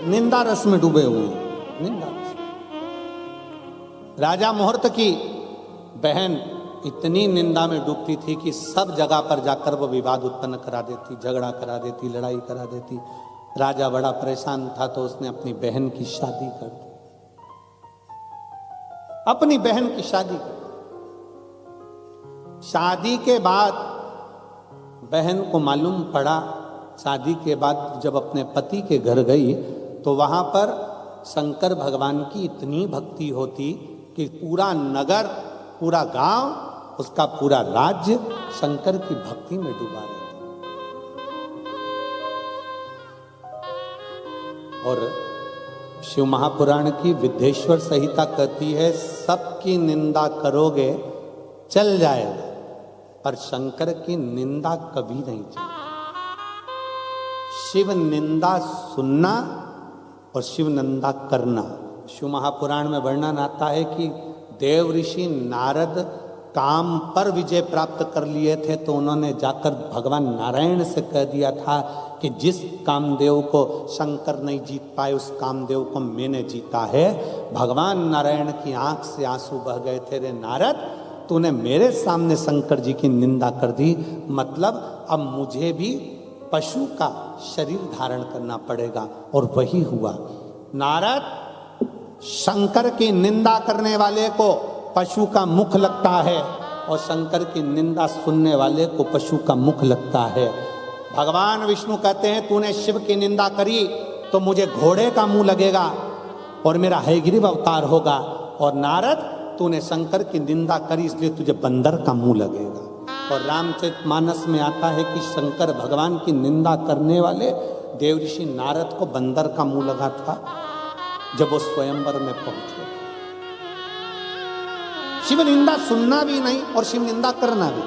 निंदा रस में डूबे हुए हैं, निंदा रस। राजा मुहूर्त की बहन इतनी निंदा में डूबती थी कि सब जगह पर जाकर वो विवाद उत्पन्न करा देती, झगड़ा करा देती, लड़ाई करा देती। राजा बड़ा परेशान था तो उसने अपनी बहन की शादी कर दी, अपनी बहन की शादी कर दी। शादी के बाद बहन को मालूम पड़ा, शादी के बाद जब अपने पति के घर गई तो वहां पर शंकर भगवान की इतनी भक्ति होती कि पूरा नगर, पूरा गांव, उसका पूरा राज्य शंकर की भक्ति में डूबा रहता। और शिव महापुराण की विद्येश्वर संहिता कहती है, सबकी निंदा करोगे चल जाएगा पर शंकर की निंदा कभी नहीं चलेगी। शिव निंदा सुनना और शिव निंदा करना। शिव महापुराण में वर्णन आता है कि देव ऋषि नारद काम पर विजय प्राप्त कर लिए थे तो उन्होंने जाकर भगवान नारायण से कह दिया था कि जिस कामदेव को शंकर नहीं जीत पाए उस कामदेव को मैंने जीता है। भगवान नारायण की आंख से आंसू बह गए थे, रे नारद तूने मेरे सामने शंकर जी की निंदा कर दी, मतलब अब मुझे भी पशु का शरीर धारण करना पड़ेगा। और वही हुआ। नारद शंकर की निंदा करने वाले को पशु का मुख लगता है और शंकर की निंदा सुनने वाले को पशु का मुख लगता है। भगवान विष्णु कहते हैं तूने शिव की निंदा करी तो मुझे घोड़े का मुंह लगेगा और मेरा हयग्रीव अवतार होगा, और नारद तूने शंकर की निंदा करी इसलिए तुझे बंदर का मुंह लगेगा। और रामचरितमानस में आता है कि शंकर भगवान की निंदा करने वाले देवऋषि नारद को बंदर का मुंह लगा था जब वो स्वयंवर में पहुंचे। शिव निंदा सुनना भी नहीं और शिव निंदा करना भी।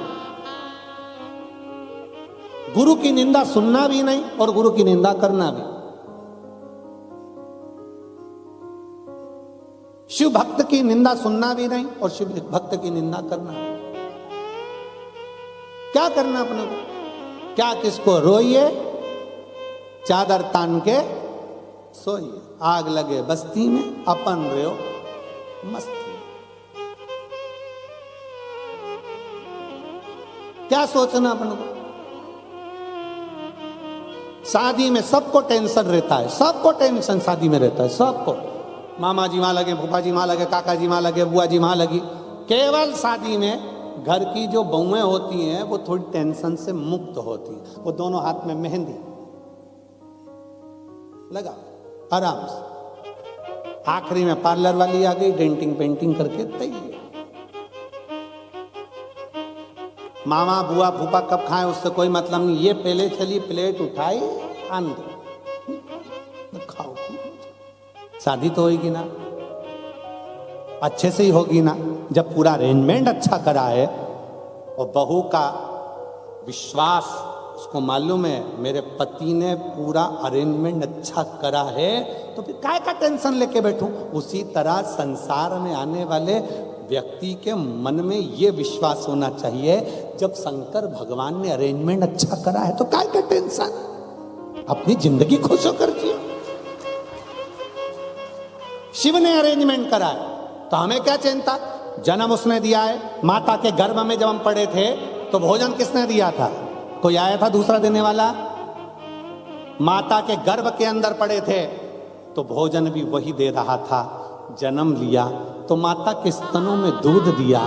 गुरु की निंदा सुनना भी नहीं और गुरु की निंदा करना भी। शिव भक्त की निंदा सुनना भी नहीं और शिव भक्त की निंदा करना भी। क्या करना अपने को? क्या किसको रोइए, चादर तान के सोइए, आग लगे बस्ती में अपन रहो मस्ती। क्या सोचना अपन को? शादी में सबको टेंशन रहता है, सबको टेंशन शादी में रहता है, सबको। मामा जी वहां लगे, फूफा जी वहां लगे, काका जी वहां लगे, बुआ जी वहां लगी। केवल शादी में घर की जो बहुएं होती हैं वो थोड़ी टेंशन से मुक्त होती हैं। वो दोनों हाथ में मेहंदी लगा आराम से, आखिरी में पार्लर वाली आ गई, डेंटिंग पेंटिंग करके तैयार। मामा बुआ फूफा कब खाए उससे कोई मतलब नहीं, ये पहले चली प्लेट उठाई अंदर खाओ। शादी तो होगी ना, अच्छे से ही होगी ना जब पूरा अरेंजमेंट अच्छा करा है और बहू का विश्वास, उसको मालूम है मेरे पति ने पूरा अरेंजमेंट अच्छा करा है तो फिर काय का टेंशन लेके बैठूं। उसी तरह संसार में आने वाले व्यक्ति के मन में ये विश्वास होना चाहिए जब शंकर भगवान ने अरेंजमेंट अच्छा करा है तो काय का टेंशन, अपनी जिंदगी खुश होकर जियो। शिव ने अरेंजमेंट करा है तो हमें क्या चिंता। जन्म उसने दिया है, माता के गर्भ में जब हम पड़े थे तो भोजन किसने दिया था? कोई आया था दूसरा देने वाला? माता के गर्भ के अंदर पड़े थे तो भोजन भी वही दे रहा था। जन्म लिया तो माता के स्तनों में दूध दिया,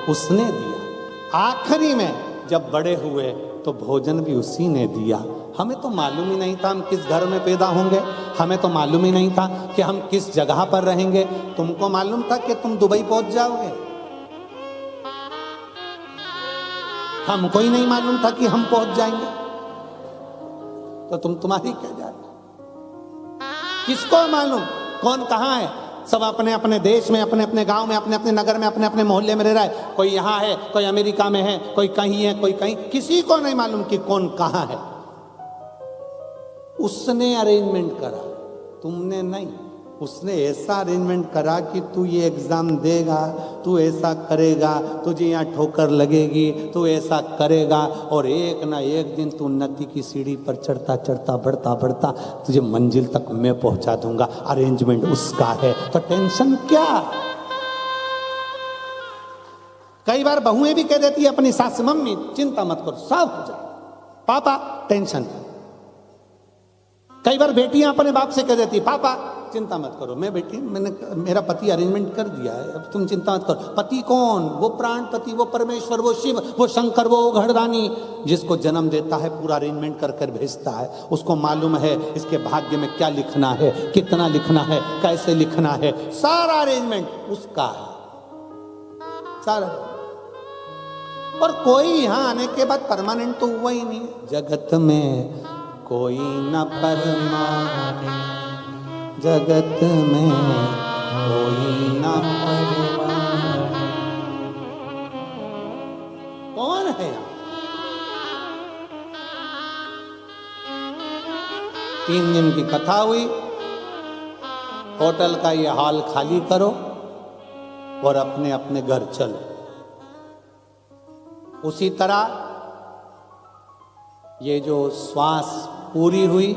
उसने दिया। आखिरी में जब बड़े हुए तो भोजन भी उसी ने दिया। हमें तो मालूम ही नहीं था हम किस घर में पैदा होंगे, हमें तो मालूम ही नहीं था कि हम किस जगह पर रहेंगे। तुमको मालूम था कि तुम दुबई पहुंच जाओगे? हमको ही नहीं मालूम था कि हम पहुंच जाएंगे। तो तुम्हारी क्या जात? किसको मालूम कौन कहाँ है? सब अपने अपने देश में, अपने अपने गांव में, अपने अपने नगर में, अपने अपने मोहल्ले में रह रहा है। कोई यहाँ है, कोई अमेरिका में है, कोई कहीं है, कोई कहीं। किसी को नहीं मालूम कि कौन कहाँ है। उसने अरेंजमेंट करा, तुमने नहीं। उसने ऐसा अरेंजमेंट करा कि तू ये एग्जाम देगा, तू ऐसा करेगा, तुझे यहाँ ठोकर लगेगी, तू ऐसा करेगा, और एक ना एक दिन तू उन्नति की सीढ़ी पर चढ़ता चढ़ता बढ़ता बढ़ता तुझे मंजिल तक मैं पहुंचा दूंगा। अरेंजमेंट उसका है, तो टेंशन क्या? कई बार बहुएं भी कह देती है अपनी सास से, मम्मी चिंता मत करो सब हो जाए, पापा टेंशन। कई बार बेटियां अपने बाप से कह देती, पापा चिंता मत करो, मेरा पति अरेंजमेंट कर दिया है, अब तुम चिंता मत करो। पति कौन? वो प्राण पति, वो परमेश्वर, वो शिव, वो शंकर, वो घड़दानी, जिसको जन्म देता है पूरा अरेंजमेंट कर कर भेजता है। उसको मालूम है इसके भाग्य में क्या लिखना है, कितना लिखना है, कैसे लिखना है, सारा अरेंजमेंट उसका है, सारा। और कोई यहाँ आने के बाद परमानेंट तो हुआ ही नहीं। जगत में कोई न परमानेंट, जगत में कोई न परमानेंट। कौन है? 3 दिन की कथा हुई, होटल का ये हॉल खाली करो और अपने अपने घर चलो। उसी तरह ये जो श्वास पूरी हुई,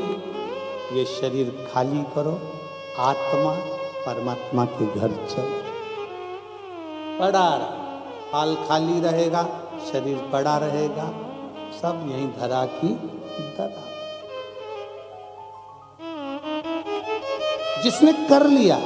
ये शरीर खाली करो, आत्मा परमात्मा के घर चलो। पड़ा हाल खाली रहेगा, शरीर पड़ा रहेगा, सब यहीं धरा की धरा। जिसने कर लिया,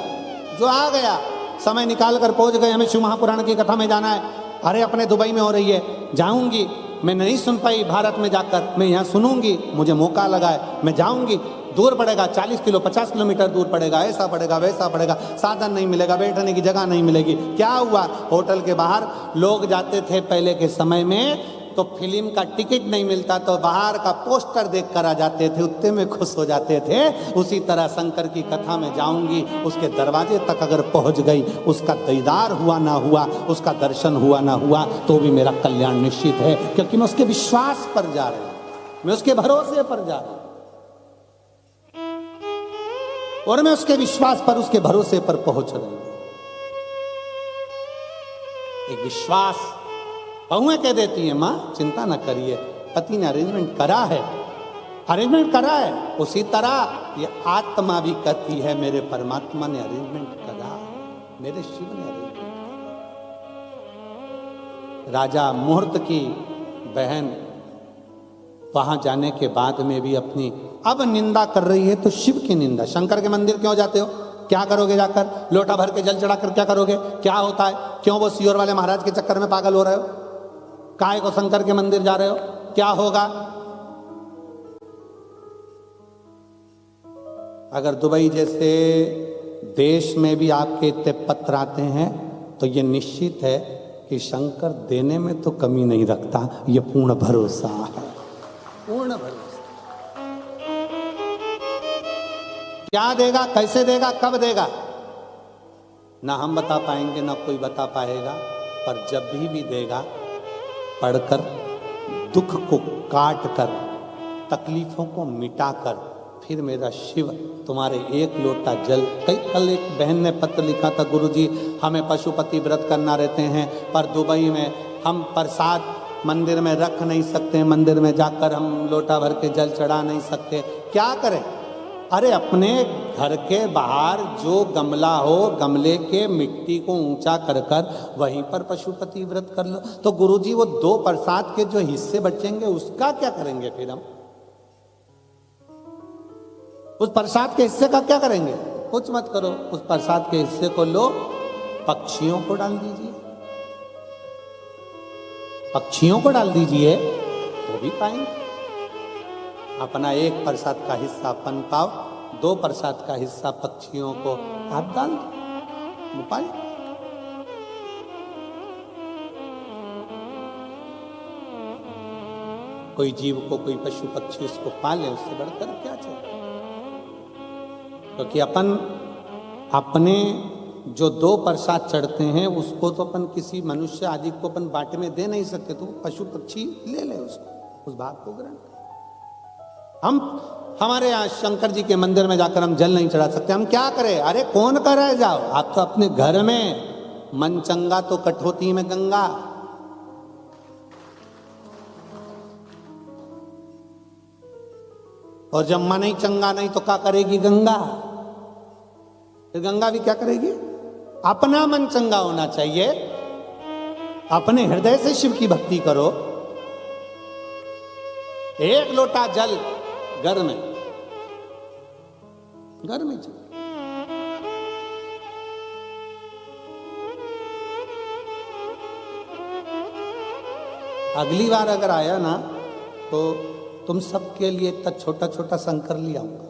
जो आ गया, समय निकाल कर पहुंच गए, हमें शिव महापुराण की कथा में जाना है। अरे अपने दुबई में हो रही है, जाऊंगी, मैं नहीं सुन पाई भारत में जाकर, मैं यहाँ सुनूंगी, मुझे मौका लगा है, मैं जाऊंगी। दूर पड़ेगा, 40 किलो 50 किलोमीटर दूर पड़ेगा, ऐसा पड़ेगा वैसा पड़ेगा, साधन नहीं मिलेगा, बैठने की जगह नहीं मिलेगी। क्या हुआ? होटल के बाहर लोग जाते थे पहले के समय में, तो फिल्म का टिकट नहीं मिलता तो बाहर का पोस्टर देख कर आ जाते थे, उतने में खुश हो जाते थे। उसी तरह शंकर की कथा में जाऊंगी, उसके दरवाजे तक अगर पहुंच गई, उसका दीदार हुआ ना हुआ, उसका दर्शन हुआ ना हुआ, तो भी मेरा कल्याण निश्चित है, क्योंकि मैं उसके विश्वास पर जा रहा हूं, मैं उसके भरोसे पर जा रहा हूं, और मैं उसके विश्वास पर, उसके भरोसे पर पहुंच रही हूं। एक विश्वास। बहुएं कह देती है, मां चिंता न करिए, पति ने अरेंजमेंट करा है, अरेंजमेंट करा है। उसी तरह ये आत्मा भी कहती है, मेरे परमात्मा ने अरेंजमेंट करा, मेरे शिव ने अरेंजमेंट करा। राजा मुहूर्त की बहन वहां जाने के बाद में भी अपनी अब निंदा कर रही है, तो शिव की निंदा। शंकर के मंदिर क्यों जाते हो? क्या करोगे जाकर? लोटा भर के जल चढ़ाकर क्या करोगे? क्या होता है? क्यों वो सियोर वाले महाराज के चक्कर में पागल हो रहे हो? काहे को शंकर के मंदिर जा रहे हो? क्या होगा? अगर दुबई जैसे देश में भी आपके इतने पत्र आते हैं, तो ये निश्चित है कि शंकर देने में तो कमी नहीं रखता, ये पूर्ण भरोसा है, पूर्ण भरोसा। क्या देगा, कैसे देगा, कब देगा, ना हम बता पाएंगे, ना कोई बता पाएगा, पर जब भी देगा, पढ़कर, दुख को काट कर, तकलीफों को मिटाकर, फिर मेरा शिव तुम्हारे एक लोटा जल। कल एक बहन ने पत्र लिखा था, गुरुजी हमें पशुपति व्रत करना रहते हैं, पर दुबई में हम प्रसाद मंदिर में रख नहीं सकते, मंदिर में जाकर हम लोटा भर के जल चढ़ा नहीं सकते, क्या करें? अरे अपने घर के बाहर जो गमला हो, गमले के मिट्टी को ऊंचा कर कर वहीं पर पशुपति व्रत कर लो। तो गुरुजी वो 2 प्रसाद के जो हिस्से बचेंगे उसका क्या करेंगे? फिर हम उस प्रसाद के हिस्से का क्या करेंगे? कुछ मत करो, उस प्रसाद के हिस्से को लो, पक्षियों को डाल दीजिए, पक्षियों को डाल दीजिए, तो भी पाएंगे। अपना 1 प्रसाद का हिस्सा अपन पाओ, 2 प्रसाद का हिस्सा पक्षियों को आप डाल दो, पाए। कोई जीव को, कोई पशु पक्षी उसको पाले, उससे बढ़कर क्या चाहिए। क्योंकि अपन अपने जो दो प्रसाद चढ़ते हैं उसको तो अपन किसी मनुष्य आदि को अपन बाटे में दे नहीं सकते, तो पशु पक्षी ले ले उसको, उस भाग को ग्रहण कर। हम हमारे यहाँ शंकर जी के मंदिर में जाकर हम जल नहीं चढ़ा सकते, हम क्या करें? अरे कौन कर रहे जाओ, आप तो अपने घर में, मन चंगा तो कठौती में गंगा। और जब मन ही चंगा नहीं तो क्या करेगी गंगा? फिर गंगा भी क्या करेगी? अपना मन चंगा होना चाहिए, अपने हृदय से शिव की भक्ति करो। एक लोटा जल घर में चल। अगली बार अगर आया ना तो तुम सबके लिए इतना छोटा छोटा शंकर ले आऊंगा।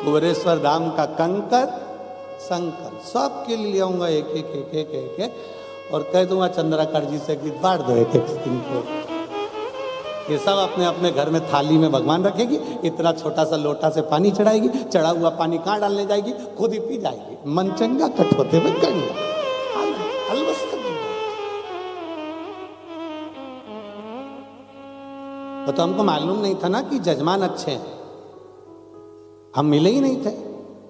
कुबेरेश्वर धाम का कंकर शंकर सबके लिए आऊंगा, एक एक एक एक एक एक, और कह दूंगा चंद्राकर जी से कि बांट दो एक एक इनको। ये सब अपने अपने घर में थाली में भगवान रखेगी, इतना छोटा सा लोटा से पानी चढ़ाएगी, चढ़ा हुआ पानी कहाँ डालने जाएगी? खुद ही पी जाएगी। मन चंगा कठौते में गंगा। तो हमको मालूम नहीं था ना कि जजमान अच्छे हैं, हम मिले ही नहीं थे,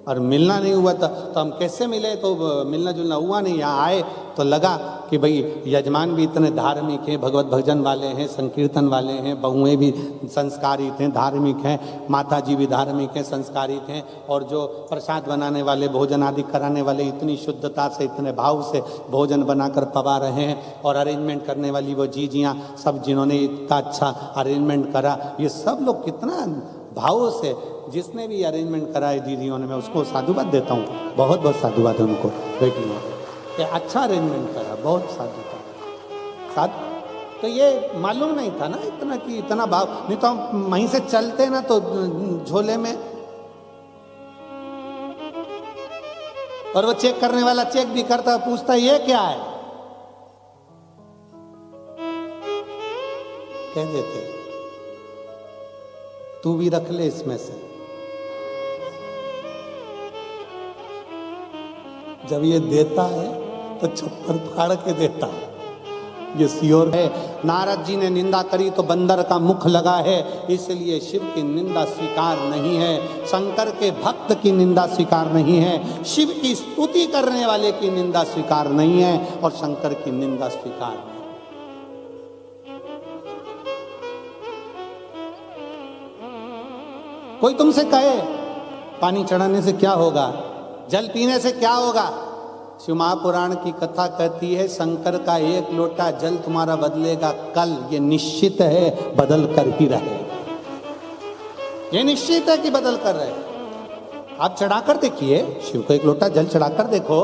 और मिलना नहीं हुआ था तो हम कैसे मिले? तो मिलना जुलना हुआ नहीं। यहाँ आए तो लगा कि भाई यजमान भी इतने धार्मिक हैं, भगवत भजन वाले हैं, संकीर्तन वाले हैं, बहुएं भी संस्कारित हैं, धार्मिक हैं, माता जी भी धार्मिक हैं, संस्कारित हैं, और जो प्रसाद बनाने वाले, भोजन आदि कराने वाले इतनी शुद्धता से, इतने भाव से भोजन बनाकर पवा रहे हैं, और अरेंजमेंट करने वाली वो जीजियाँ सब, जिन्होंने इतना अच्छा अरेंजमेंट करा, ये सब लोग कितना भाव से, जिसने भी अरेंजमेंट कराए दीदियों ने, मैं उसको साधुवाद देता हूँ, बहुत बहुत साधुवाद है उनको, बेटियों कि अच्छा अरेंजमेंट करा, बहुत साधु। तो ये मालूम नहीं था ना इतना कि इतना भाव, नहीं तो हम वहीं से चलते ना तो झोले में, और वो चेक करने वाला चेक भी करता, पूछता ये क्या है, कह देते तू भी रख ले इसमें से। जब ये देता है तो छप्पर फाड़ के देता है, ये सियोर है। नारद जी ने निंदा करी तो बंदर का मुख लगा है, इसलिए शिव की निंदा स्वीकार नहीं है, शंकर के भक्त की निंदा स्वीकार नहीं है, शिव की स्तुति करने वाले की निंदा स्वीकार नहीं है, और शंकर की निंदा स्वीकार नहीं। कोई तुमसे कहे पानी चढ़ाने से क्या होगा, जल पीने से क्या होगा? शिव महापुराण की कथा कहती है शंकर का एक लोटा जल तुम्हारा बदलेगा कल, ये निश्चित है, बदल कर ही रहेगा, ये निश्चित है कि बदल कर रहे। आप चढ़ाकर देखिए, शिव को एक लोटा जल चढ़ाकर देखो,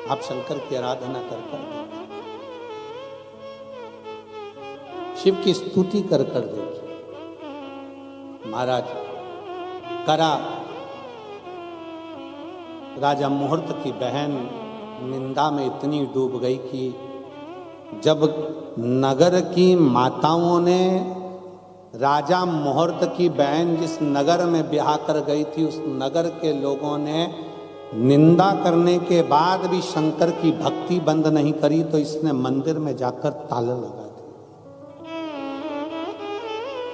आप शंकर की आराधना कर देखिए, शिव की स्तुति कर देखिए। महाराज करा राजा मुहूर्त की बहन निंदा में इतनी डूब गई कि जब नगर की माताओं ने राजा मुहूर्त की बहन जिस नगर में ब्याह कर गई थी, उस नगर के लोगों ने निंदा करने के बाद भी शंकर की भक्ति बंद नहीं करी, तो इसने मंदिर में जाकर ताला लगा दिया,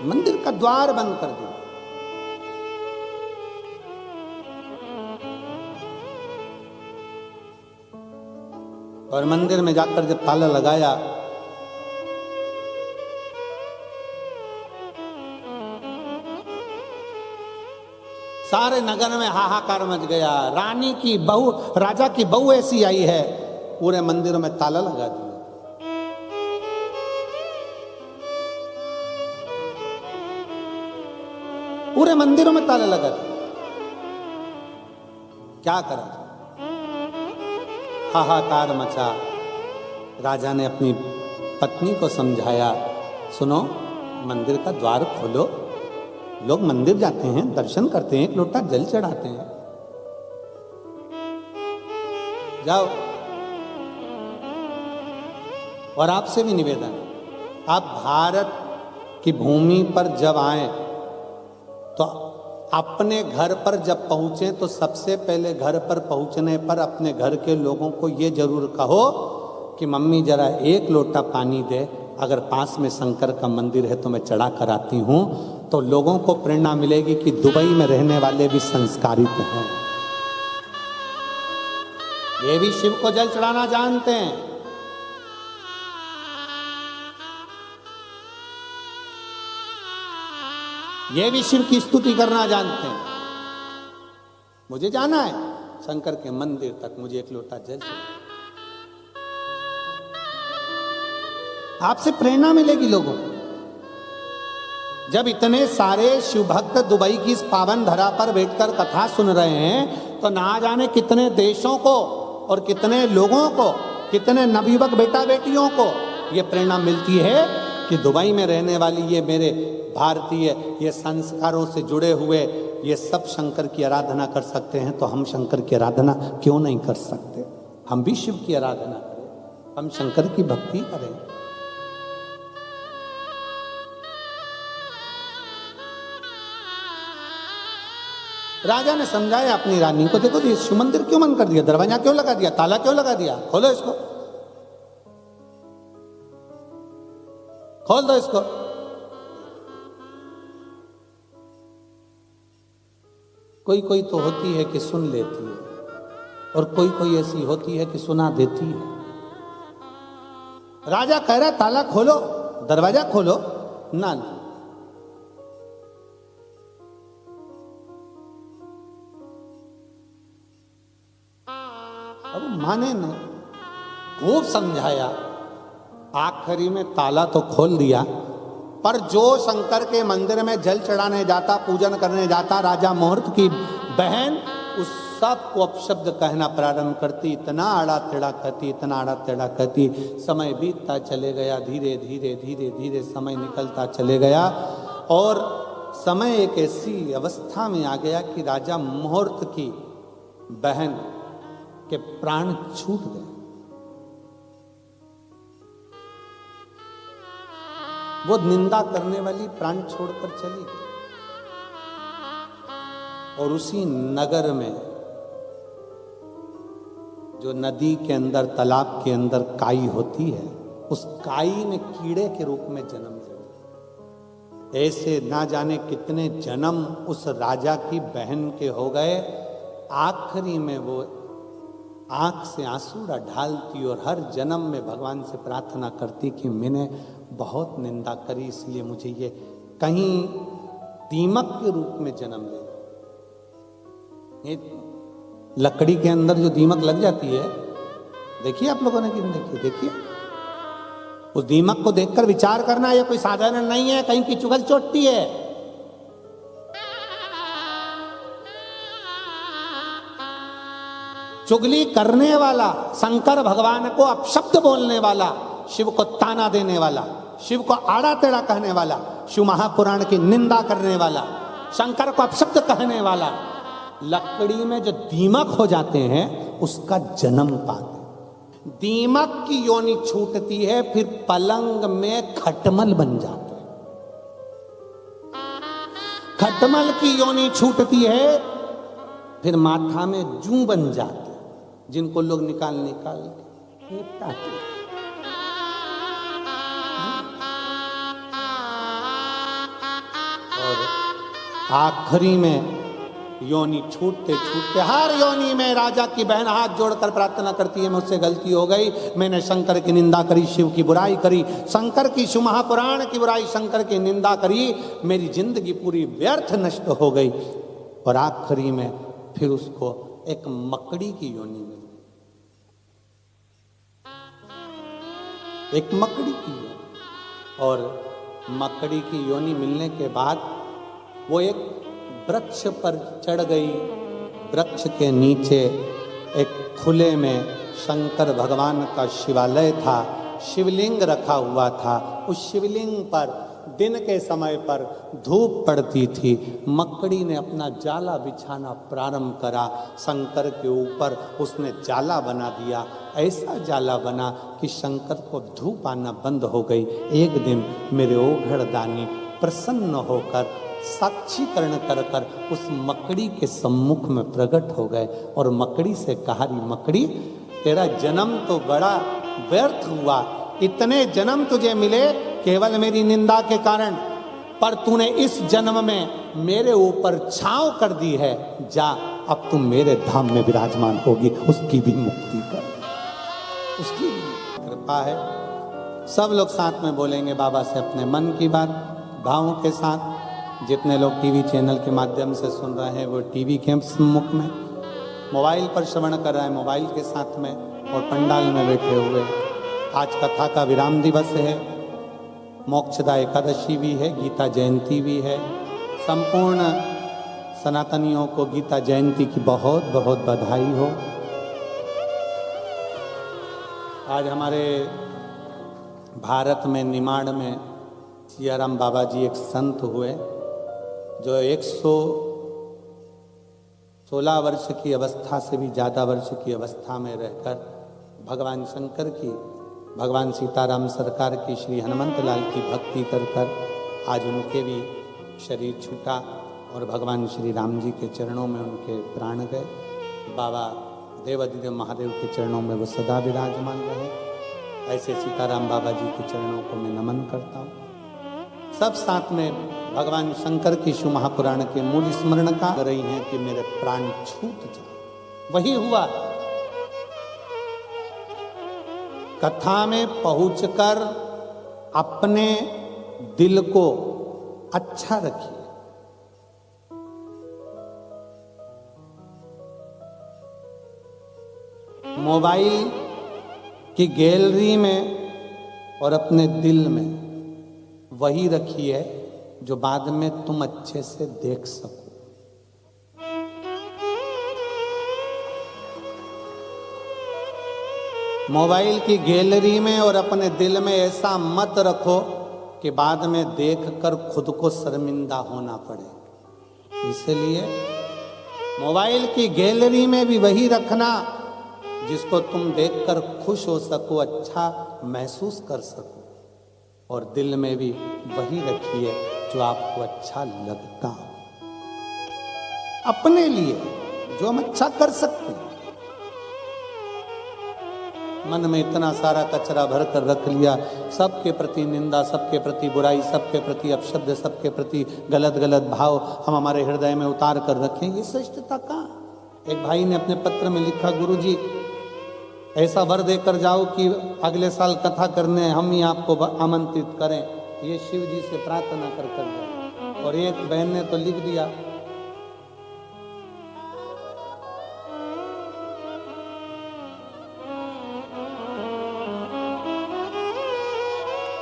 मंदिर का द्वार बंद कर दिया। और मंदिर में जाकर जब ताला लगाया, सारे नगर में हाहाकार मच गया। रानी की बहू, राजा की बहू ऐसी आई है, पूरे मंदिर में ताला लगा दिया। पूरे मंदिरों में ताला लगा दिया। क्या करा, हाहाकार मचा। राजा ने अपनी पत्नी को समझाया, सुनो, मंदिर का द्वार खोलो, लोग मंदिर जाते हैं, दर्शन करते हैं, एक लोटा जल चढ़ाते हैं, जाओ। और आपसे भी निवेदन, आप भारत की भूमि पर जब आए तो अपने घर पर जब पहुंचे तो सबसे पहले घर पर पहुंचने पर अपने घर के लोगों को ये जरूर कहो कि मम्मी जरा एक लोटा पानी दे, अगर पास में शंकर का मंदिर है तो मैं चढ़ा कर आती हूं। तो लोगों को प्रेरणा मिलेगी कि दुबई में रहने वाले भी संस्कारित हैं, ये भी शिव को जल चढ़ाना जानते हैं। ये भी शिव की स्तुति करना जानते हैं। मुझे जाना है शंकर के मंदिर तक, मुझे एक लोटा जल चाहिए। आपसे प्रेरणा मिलेगी लोगों को। जब इतने सारे शिव भक्त दुबई की इस पावन धरा पर बैठकर कथा सुन रहे हैं तो ना जाने कितने देशों को और कितने लोगों को, कितने नवयुवक बेटा बेटियों को ये प्रेरणा मिलती है कि दुबई में रहने वाली ये मेरे भारतीय, ये संस्कारों से जुड़े हुए, ये सब शंकर की आराधना कर सकते हैं, तो हम शंकर की आराधना क्यों नहीं कर सकते? हम भी शिव की आराधना करें, हम शंकर की भक्ति करें। राजा ने समझाया अपनी रानी को, देखो ये शिव मंदिर क्यों बंद कर दिया, दरवाजा क्यों लगा दिया, ताला क्यों लगा दिया, खोलो इसको, खोल दो इसको। कोई कोई तो होती है कि सुन लेती है, और कोई कोई ऐसी होती है कि सुना देती है। राजा कह रहा ताला खोलो, दरवाजा खोलो, ना ना, अब माने नहीं, खूब समझाया, आखिरी में ताला तो खोल दिया, पर जो शंकर के मंदिर में जल चढ़ाने जाता, पूजन करने जाता, राजा मुहूर्त की बहन उस सब को अपशब्द कहना प्रारंभ करती, इतना आड़ा टेढ़ा कहती, इतना आड़ा टेढ़ा कहती। समय बीतता चले गया, धीरे धीरे धीरे धीरे समय निकलता चले गया, और समय एक ऐसी अवस्था में आ गया कि राजा मुहूर्त की बहन के प्राण छूट गए। वो निंदा करने वाली प्राण छोड़कर चली गई, और उसी नगर में जो नदी के अंदर, तालाब के अंदर काई होती है, उस काई ने कीड़े के रूप में जन्म लिया। ऐसे ना जाने कितने जन्म उस राजा की बहन के हो गए। आखिरी में वो आंख से आंसू ढालती और हर जन्म में भगवान से प्रार्थना करती कि मैंने बहुत निंदा करी, इसलिए मुझे ये कहीं दीमक के रूप में जन्म ले। ये लकड़ी के अंदर जो दीमक लग जाती है, देखिए आप लोगों ने कि देखिए, देखिए उस दीमक को देखकर विचार करना, ये कोई साधारण नहीं है, कहीं की चुगल चोटती है। चुगली करने वाला, शंकर भगवान को अपशब्द बोलने वाला, शिव को ताना देने वाला, शिव को आड़ा टेढ़ा कहने वाला, शिव महापुराण की निंदा करने वाला, शंकर को अपशब्द कहने वाला, लकड़ी में जो दीमक हो जाते हैं उसका जन्म पाते। दीमक की योनि छूटती है, फिर पलंग में खटमल बन जाते हैं। खटमल की योनि छूटती है, फिर माथा में जू बन जाते, जिनको लोग निकाल निकाल के निपटाते। और आखिरी में योनि छूटते छूटते, हर योनि में राजा की बहन हाथ जोड़कर प्रार्थना करती है, मुझसे गलती हो गई, मैंने शंकर की निंदा करी, शिव की बुराई करी, शंकर की, शिव महापुराण की बुराई, शंकर की निंदा करी, मेरी जिंदगी पूरी व्यर्थ नष्ट हो गई। और आखिरी में फिर उसको एक मकड़ी की योनि मिली, एक मकड़ी की योनि। और मकड़ी की योनि मिलने के बाद वो एक वृक्ष पर चढ़ गई। वृक्ष के नीचे एक खुले में शंकर भगवान का शिवालय था, शिवलिंग रखा हुआ था। उस शिवलिंग पर दिन के समय पर धूप पड़ती थी। मकड़ी ने अपना जाला बिछाना प्रारंभ करा, शंकर के ऊपर उसने जाला बना दिया। ऐसा जाला बना कि शंकर को धूप आना बंद हो गई। एक दिन मेरे ओघड़दानी प्रसन्न होकर साक्षीकरण कर कर उस मकड़ी के सम्मुख में प्रकट हो गए और मकड़ी से कहा, मकड़ी तेरा जन्म तो बड़ा व्यर्थ हुआ, इतने जन्म तुझे मिले केवल मेरी निंदा के कारण, पर तूने इस जन्म में मेरे ऊपर छांव कर दी है। जा अब तुम मेरे धाम में विराजमान होगी, उसकी भी मुक्ति कर, उसकी भी कृपा है। सब लोग साथ में बोलेंगे बाबा से अपने मन की बात भावों के साथ। जितने लोग टीवी चैनल के माध्यम से सुन रहे हैं वो टीवी के सम्मुख में, मोबाइल पर श्रवण कर रहे हैं मोबाइल के साथ में, और पंडाल में बैठे हुए। आज कथा का विराम दिवस है, मोक्षदा एकादशी भी है, गीता जयंती भी है। संपूर्ण सनातनियों को गीता जयंती की बहुत बहुत बधाई हो। आज हमारे भारत में निमाड़ में सियाराम बाबा जी एक संत हुए जो 116 वर्ष की अवस्था से भी ज़्यादा वर्ष की अवस्था में रहकर भगवान शंकर की, भगवान सीताराम सरकार की, श्री हनुमंत लाल की भक्ति कर कर आज उनके भी शरीर छूटा और भगवान श्री राम जी के चरणों में उनके प्राण गए। बाबा देवाधिदेव महादेव के चरणों में वो सदा विराजमान रहे। ऐसे सीताराम बाबा जी के चरणों को मैं नमन करता हूँ। सब साथ में भगवान शंकर की शिव महापुराण के मूल स्मरण का कर रही हैं कि मेरे प्राण छूट जाए। वही हुआ। कथा में पहुंचकर अपने दिल को अच्छा रखिए। मोबाइल की गैलरी में और अपने दिल में वही रखिए जो बाद में तुम अच्छे से देख सको। मोबाइल की गैलरी में और अपने दिल में ऐसा मत रखो कि बाद में देखकर खुद को शर्मिंदा होना पड़े। इसलिए मोबाइल की गैलरी में भी वही रखना जिसको तुम देखकर खुश हो सको, अच्छा महसूस कर सको, और दिल में भी वही रखिए जो आपको अच्छा लगता हो। अपने लिए जो हम अच्छा कर सकते हैं। मन में इतना सारा कचरा भर कर रख लिया, सबके प्रति निंदा, सबके प्रति बुराई, सबके प्रति अपशब्द, सबके प्रति गलत गलत भाव हम हमारे हृदय में उतार कर रखें, ये श्रेष्ठता कहाँ? एक भाई ने अपने पत्र में लिखा, गुरुजी ऐसा वर देकर जाओ कि अगले साल कथा करने हम ही आपको आमंत्रित करें, ये शिव जी से प्रार्थना कर जाए। और एक बहन ने तो लिख दिया,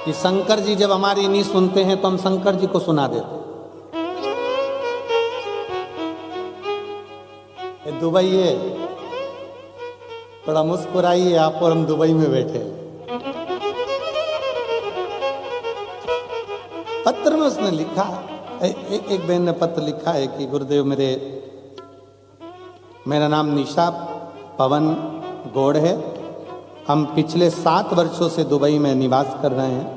कि शंकर जी जब हमारी नहीं सुनते हैं तो हम शंकर जी को सुना देते। दुबई है, बड़ा मुस्कुराइए आप और हम दुबई में बैठे। पत्र में उसने लिखा, एक बहन ने पत्र लिखा है कि गुरुदेव मेरा नाम निशा पवन गौड़ है, हम पिछले 7 वर्षों से दुबई में निवास कर रहे हैं।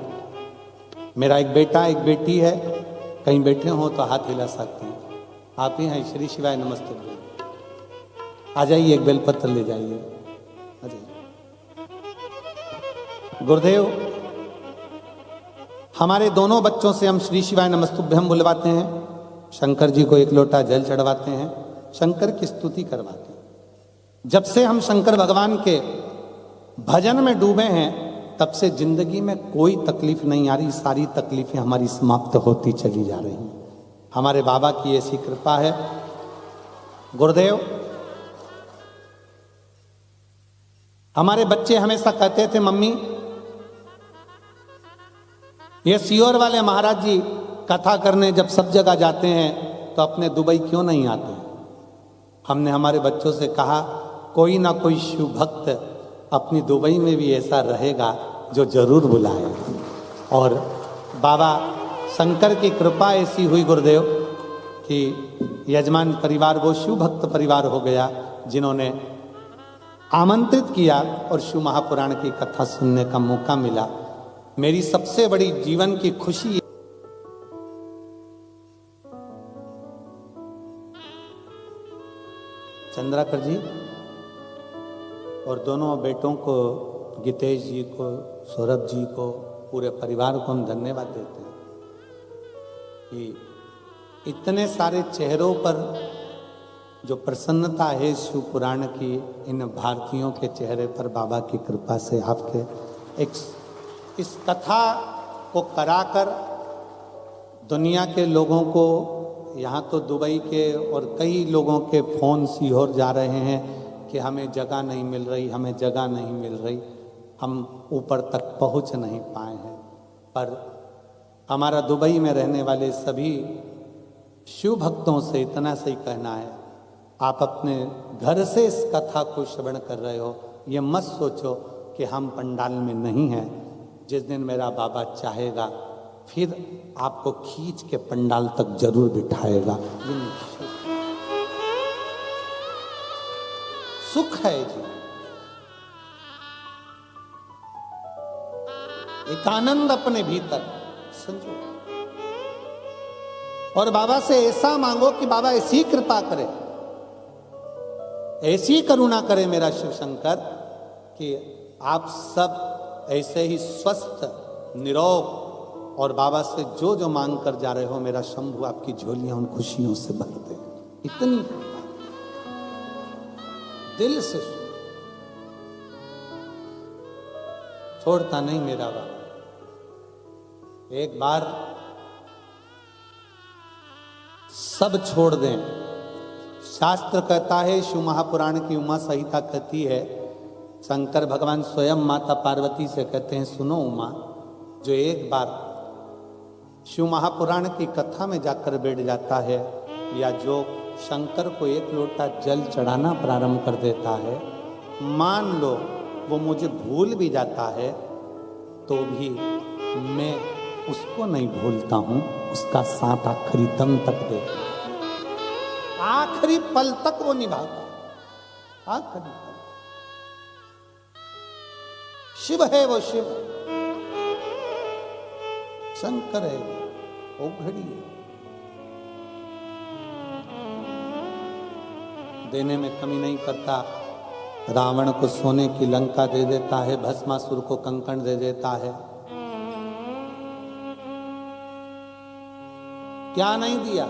मेरा एक बेटा एक बेटी है, कहीं बैठे हो तो हाथ हिला सकते हैं। आप ही हैं, श्री शिवाय नमस्ते। आ जाइए, एक बेलपत्र ले जाइए। गुरुदेव हमारे दोनों बच्चों से हम श्री शिवाय नमस्तुभ्यम बुलवाते हैं, शंकर जी को एक लोटा जल चढ़वाते हैं, शंकर की स्तुति करवाते हैं। जब से हम शंकर भगवान के भजन में डूबे हैं तब से जिंदगी में कोई तकलीफ नहीं आ रही, सारी तकलीफें हमारी समाप्त होती चली जा रही हैं। हमारे बाबा की ऐसी कृपा है। गुरुदेव हमारे बच्चे हमेशा कहते थे, मम्मी ये सियोर वाले महाराज जी कथा करने जब सब जगह जाते हैं तो अपने दुबई क्यों नहीं आते? हमने हमारे बच्चों से कहा, कोई ना कोई शिव भक्त अपनी दुबई में भी ऐसा रहेगा जो जरूर बुलाएगा। और बाबा शंकर की कृपा ऐसी हुई गुरुदेव कि यजमान परिवार वो शिव भक्त परिवार हो गया जिन्होंने आमंत्रित किया और शिव महापुराण की कथा सुनने का मौका मिला। मेरी सबसे बड़ी जीवन की खुशी चंद्राकर जी और दोनों बेटों को, गीतेश जी को, सौरभ जी को, पूरे परिवार को हम धन्यवाद देते हैं कि इतने सारे चेहरों पर जो प्रसन्नता है शिव पुराण की, इन भारतीयों के चेहरे पर बाबा की कृपा से आपके इस कथा को कराकर दुनिया के लोगों को, यहाँ तो दुबई के और कई लोगों के फ़ोन सीहोर जा रहे हैं कि हमें जगह नहीं मिल रही, हमें जगह नहीं मिल रही, हम ऊपर तक पहुँच नहीं पाए हैं। पर हमारा दुबई में रहने वाले सभी शिव भक्तों से इतना सही कहना है, आप अपने घर से इस कथा को श्रवण कर रहे हो, ये मत सोचो कि हम पंडाल में नहीं हैं। जिस दिन मेरा बाबा चाहेगा फिर आपको खींच के पंडाल तक जरूर बिठाएगा। सुख है जी, एक आनंद अपने भीतर समझो, और बाबा से ऐसा मांगो कि बाबा ऐसी कृपा करे, ऐसी करुणा करे मेरा शिव शंकर कि आप सब ऐसे ही स्वस्थ निरोग और बाबा से जो जो मांग कर जा रहे हो, मेरा शंभु आपकी झोलियां उन खुशियों से भर दे। इतनी दिल से छोड़ता नहीं मेरा बाबा। एक बार सब छोड़ दें। शास्त्र कहता है, शिव महापुराण की उमा संहिता कहती है, शंकर भगवान स्वयं माता पार्वती से कहते हैं, सुनो उमा, जो एक बार शिव महापुराण की कथा में जाकर बैठ जाता है या जो शंकर को एक लोटा जल चढ़ाना प्रारंभ कर देता है, मान लो वो मुझे भूल भी जाता है तो भी मैं उसको नहीं भूलता हूं, उसका साथ आखिरी दम तक देता, आखिरी पल तक वो निभाता। आखिरी पल शिव है, वो शिव शंकर है, वो घड़ी है। देने में कमी नहीं करता। रावण को सोने की लंका दे देता है, भस्मासुर को कंकण दे देता है, क्या नहीं दिया।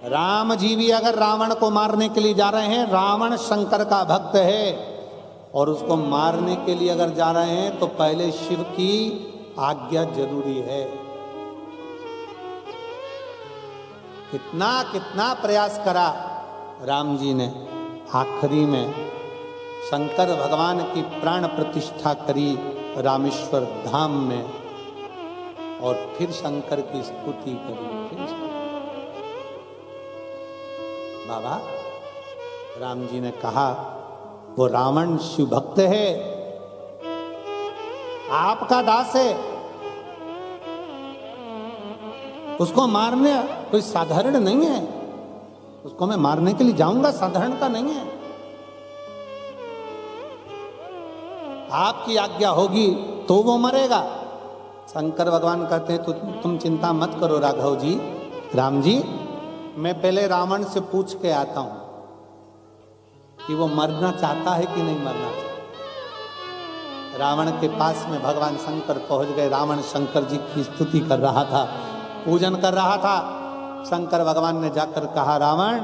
राम जी भी अगर रावण को मारने के लिए जा रहे हैं, रावण शंकर का भक्त है और उसको मारने के लिए अगर जा रहे हैं तो पहले शिव की आज्ञा जरूरी है। कितना कितना प्रयास करा राम जी ने, आखिरी में शंकर भगवान की प्राण प्रतिष्ठा करी रामेश्वर धाम में और फिर शंकर की स्तुति करी। बाबा राम जी ने कहा, वो रावण शिव भक्त है, आपका दास है, उसको मारने कोई साधारण नहीं है, उसको मैं मारने के लिए जाऊंगा, साधारण का नहीं है। आपकी आज्ञा होगी तो वो मरेगा। शंकर भगवान कहते हैं, तो तुम चिंता मत करो राघव जी, राम जी, मैं पहले रावण से पूछ के आता हूं कि वो मरना चाहता है कि नहीं मरना चाहता। रावण के पास में भगवान शंकर पहुंच गए। रावण शंकर जी की स्तुति कर रहा था, पूजन कर रहा था। शंकर भगवान ने जाकर कहा, रावण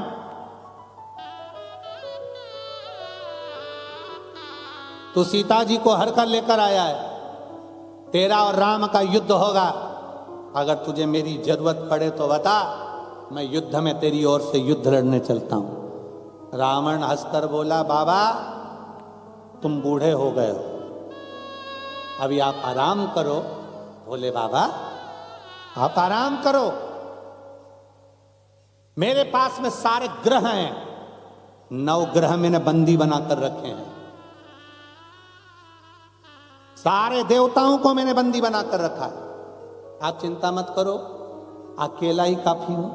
तू सीता जी को हर कर लेकर आया है, तेरा और राम का युद्ध होगा, अगर तुझे मेरी जरूरत पड़े तो बता, मैं युद्ध में तेरी ओर से युद्ध लड़ने चलता हूं। रावण हंसकर बोला, बाबा तुम बूढ़े हो गए हो, अभी आप आराम करो। बोले, बाबा आप आराम करो, मेरे पास में सारे ग्रह हैं, नवग्रह मैंने बंदी बनाकर रखे हैं, सारे देवताओं को मैंने बंदी बनाकर रखा है। आप चिंता मत करो, अकेला ही काफी हूं।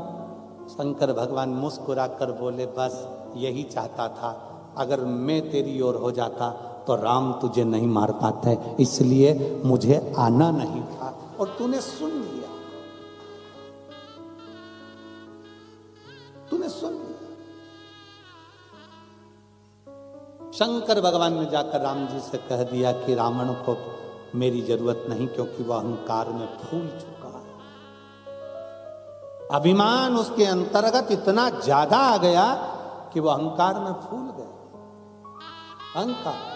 शंकर भगवान मुस्कुरा कर बोले, बस यही चाहता था, अगर मैं तेरी ओर हो जाता तो राम तुझे नहीं मार पाते, इसलिए मुझे आना नहीं था और तूने सुन लिया, तूने सुन लिया। शंकर भगवान ने जाकर राम जी से कह दिया कि रावण को मेरी जरूरत नहीं, क्योंकि वह अहंकार में फूल चुका है। अभिमान उसके अंतर्गत इतना ज्यादा आ गया कि वह अहंकार में फूल गया। अहंकार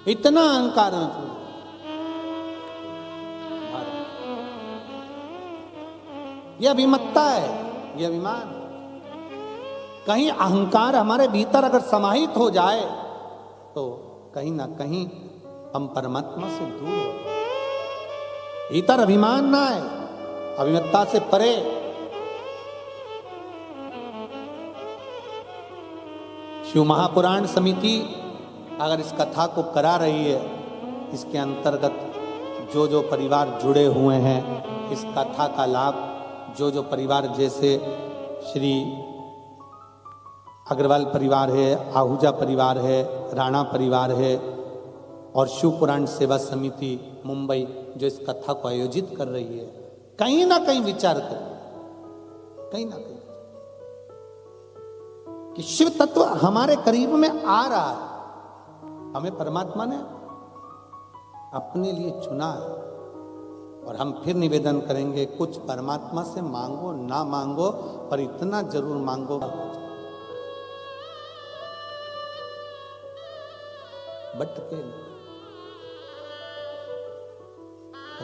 इतना अहंकार में फूल, यह अभिमत्ता है, यह अभिमान। कहीं अहंकार हमारे भीतर अगर समाहित हो जाए तो कहीं ना कहीं हम परमात्मा से दूर हो जाए। भीतर अभिमान ना है, अभिमत्ता से परे। शिव महापुराण समिति अगर इस कथा को करा रही है, इसके अंतर्गत जो जो परिवार जुड़े हुए हैं, इस कथा का लाभ जो जो परिवार, जैसे श्री अग्रवाल परिवार है, आहूजा परिवार है, राणा परिवार है और शिव पुराण सेवा समिति मुंबई जो इस कथा को आयोजित कर रही है, कहीं ना कहीं विचार करें, कहीं ना कहीं कि शिव तत्व हमारे करीब में आ रहा है। हमें परमात्मा ने अपने लिए चुना है और हम फिर निवेदन करेंगे, कुछ परमात्मा से मांगो ना मांगो, पर इतना जरूर मांगो, भटके।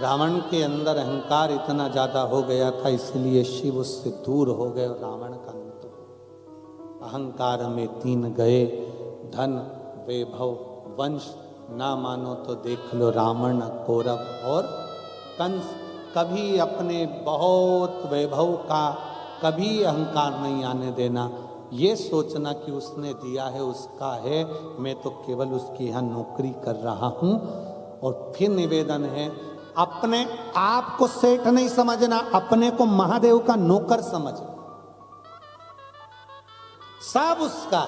रावण के अंदर अहंकार इतना ज्यादा हो गया था, इसलिए शिव उससे दूर हो गए और रावण का अंत हो। अहंकार में 3 गए, धन, वैभव, वंश, ना मानो तो देख लो रावण, कौरव और कंस। कभी अपने बहुत वैभव का कभी अहंकार नहीं आने देना, ये सोचना कि उसने दिया है उसका है, मैं तो केवल उसकी यहाँ नौकरी कर रहा हूं। और फिर निवेदन है, अपने आप को सेठ नहीं समझना, अपने को महादेव का नौकर समझना। सब उसका,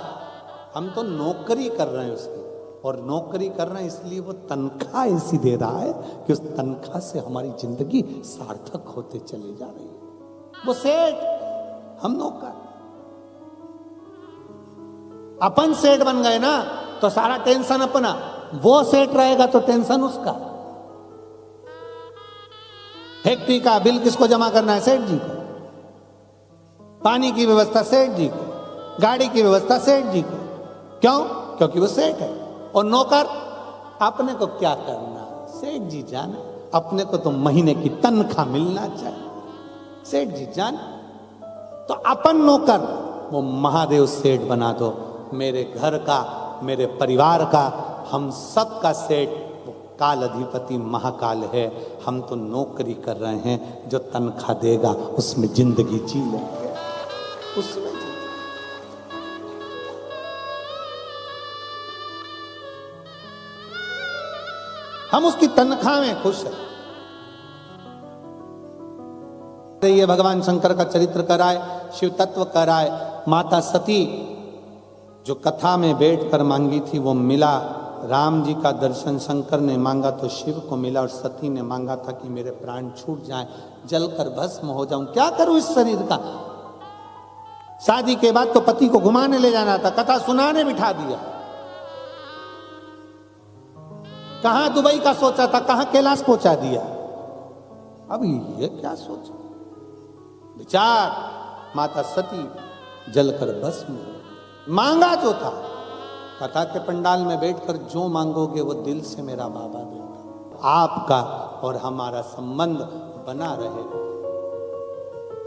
हम तो नौकरी कर रहे हैं उसकी, और नौकरी कर रहे हैं इसलिए वो तनख्वाह ऐसी दे रहा है कि उस तनख्वाह से हमारी जिंदगी सार्थक होते चले जा रही है। वो सेठ, हम नौकर। अपन सेठ बन गए ना तो सारा टेंशन अपना, वो सेठ रहेगा तो टेंशन उसका। फैक्ट्री का बिल किसको जमा करना है? सेठ जी को। पानी की व्यवस्था सेठ जी को, गाड़ी की व्यवस्था सेठ जी को। क्यों? क्योंकि वो सेठ है। और नौकर, अपने को क्या करना, सेठ जी जाने, अपने को तो महीने की तनख्वाह मिलना चाहिए, सेठ जी जाने। तो अपन नौकर, वो महादेव सेठ बना दो। मेरे घर का, मेरे परिवार का, हम सब का सेठ वो काल अधिपति महाकाल है। हम तो नौकरी कर रहे हैं, जो तनख्वाह देगा उसमें जिंदगी जी लेंगे, उसमें हम उसकी तनख्वाह में खुश हैं। ये भगवान शंकर का चरित्र कराए, शिव तत्व कराए। माता सती जो कथा में बैठकर मांगी थी वो मिला। राम जी का दर्शन शंकर ने मांगा तो शिव को मिला, और सती ने मांगा था कि मेरे प्राण छूट जाएं, जलकर भस्म हो जाऊं, क्या करूं इस शरीर का। शादी के बाद तो पति को घुमाने ले जाना था, कथा सुनाने बिठा दिया। कहां दुबई का सोचा था, कहां कैलाश पहुंचा दिया। अब ये क्या सोचा विचार। माता सती जलकर भस्म। मांगा जो था, कथा के पंडाल में बैठकर जो मांगोगे वो दिल से मेरा बाबा देगा। आपका और हमारा संबंध बना रहे,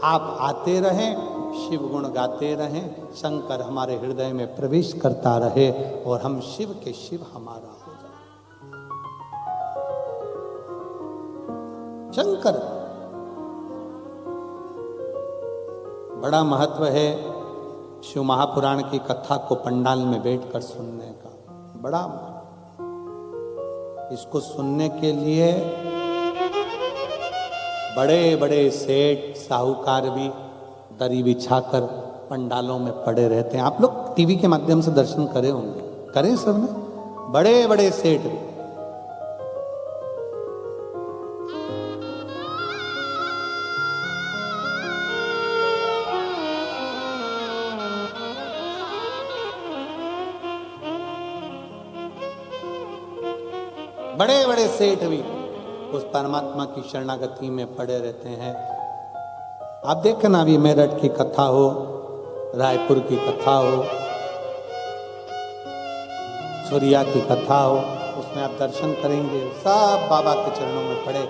आप आते रहें, शिव गुण गाते रहें, शंकर हमारे हृदय में प्रवेश करता रहे और हम शिव के शिव हमारा हो जाए। शंकर। बड़ा महत्व है शिव महापुराण की कथा को पंडाल में बैठकर सुनने का, बड़ा। इसको सुनने के लिए बड़े बड़े सेठ साहूकार भी दरी बिछाकर पंडालों में पड़े रहते हैं। आप लोग टीवी के माध्यम से दर्शन करे होंगे, करें सबने? बड़े बड़े सेठ भी। बड़े बड़े सेठ भी उस परमात्मा की शरणागति में पड़े रहते हैं। आप देखें ना, अभी मेरठ की कथा हो, रायपुर की कथा हो, छुरिया की कथा हो, उसमें आप दर्शन करेंगे, सब बाबा के चरणों में पड़े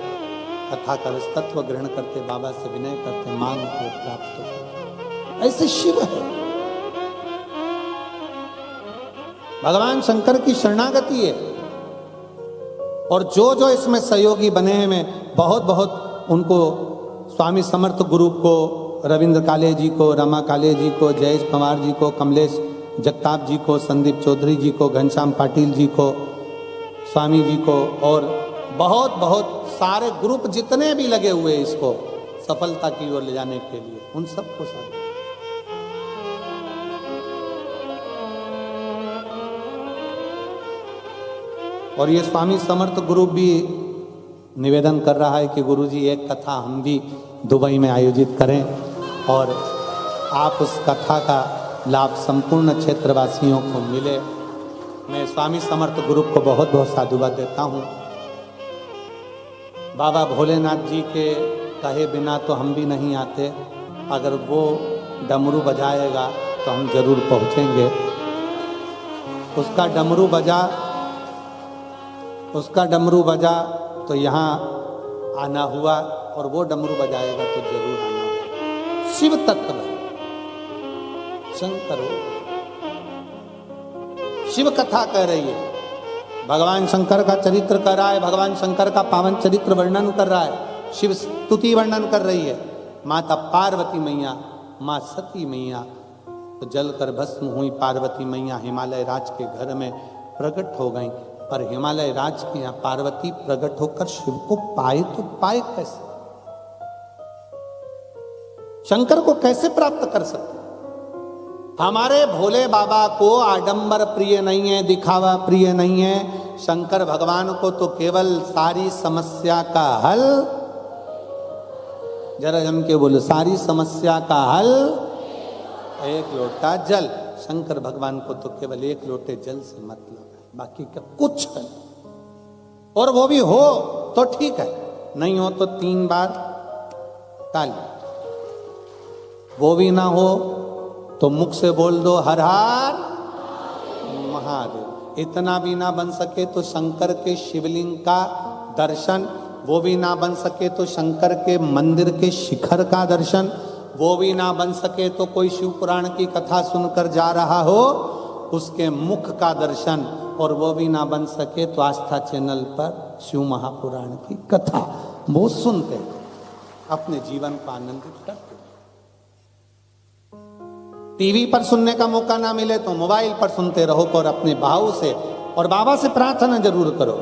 कथा का तत्व ग्रहण करते, बाबा से विनय करते, मांगते, प्राप्त करते। ऐसे शिव है, भगवान शंकर की शरणागति है। और जो जो इसमें सहयोगी बने हैं, मैं बहुत बहुत उनको, स्वामी समर्थ गुरु को, रविंद्र काले जी को, रमा काले जी को, जयेश पवार जी को, कमलेश जगताप जी को, संदीप चौधरी जी को, घनश्याम पाटिल जी को, स्वामी जी को, और बहुत बहुत सारे ग्रुप जितने भी लगे हुए इसको सफलता की ओर ले जाने के लिए, उन सबको साथ। और ये स्वामी समर्थ गुरु भी निवेदन कर रहा है कि गुरुजी एक कथा हम भी दुबई में आयोजित करें और आप उस कथा का लाभ संपूर्ण क्षेत्रवासियों को मिले। मैं स्वामी समर्थ गुरु को बहुत बहुत साधुवाद देता हूँ। बाबा भोलेनाथ जी के कहे बिना तो हम भी नहीं आते, अगर वो डमरू बजाएगा तो हम जरूर पहुँचेंगे। उसका डमरू बजा तो यहाँ आना हुआ, और वो डमरू बजाएगा तो जरूर आना हुआ। शिव तत्व है, शंकर हो। शिव कथा कह रही है, भगवान शंकर का चरित्र कर रहा है, भगवान शंकर का पावन चरित्र वर्णन कर रहा है, शिव स्तुति वर्णन कर रही है। माता पार्वती मैया, माँ सती मैया तो जलकर भस्म हुई। पार्वती मैया हिमालय राज के घर में प्रकट हो गई, पर हिमालय राज के यहाँ पार्वती प्रकट होकर शिव को पाए तो पाए कैसे? शंकर को कैसे प्राप्त कर सकते? हमारे भोले बाबा को आडंबर प्रिय नहीं है, दिखावा प्रिय नहीं है। शंकर भगवान को तो केवल सारी समस्या का हल, जरा जम के बोलो, सारी समस्या का हल एक लोटा जल। शंकर भगवान को तो केवल एक लोटे जल से मतलब है, बाकी का कुछ है। और वो भी हो तो ठीक है, नहीं हो तो 3 बार ताली। वो भी ना हो तो मुख से बोल दो हर हर महादेव। इतना भी ना बन सके तो शंकर के शिवलिंग का दर्शन, वो भी ना बन सके तो शंकर के मंदिर के शिखर का दर्शन, वो भी ना बन सके तो कोई शिव पुराण की कथा सुनकर जा रहा हो उसके मुख का दर्शन, और वो भी ना बन सके तो आस्था चैनल पर शिव महापुराण की कथा वो सुनते, अपने जीवन को आनंदित करते। टीवी पर सुनने का मौका ना मिले तो मोबाइल पर सुनते रहो, और अपने भाव से और बाबा से प्रार्थना जरूर करो,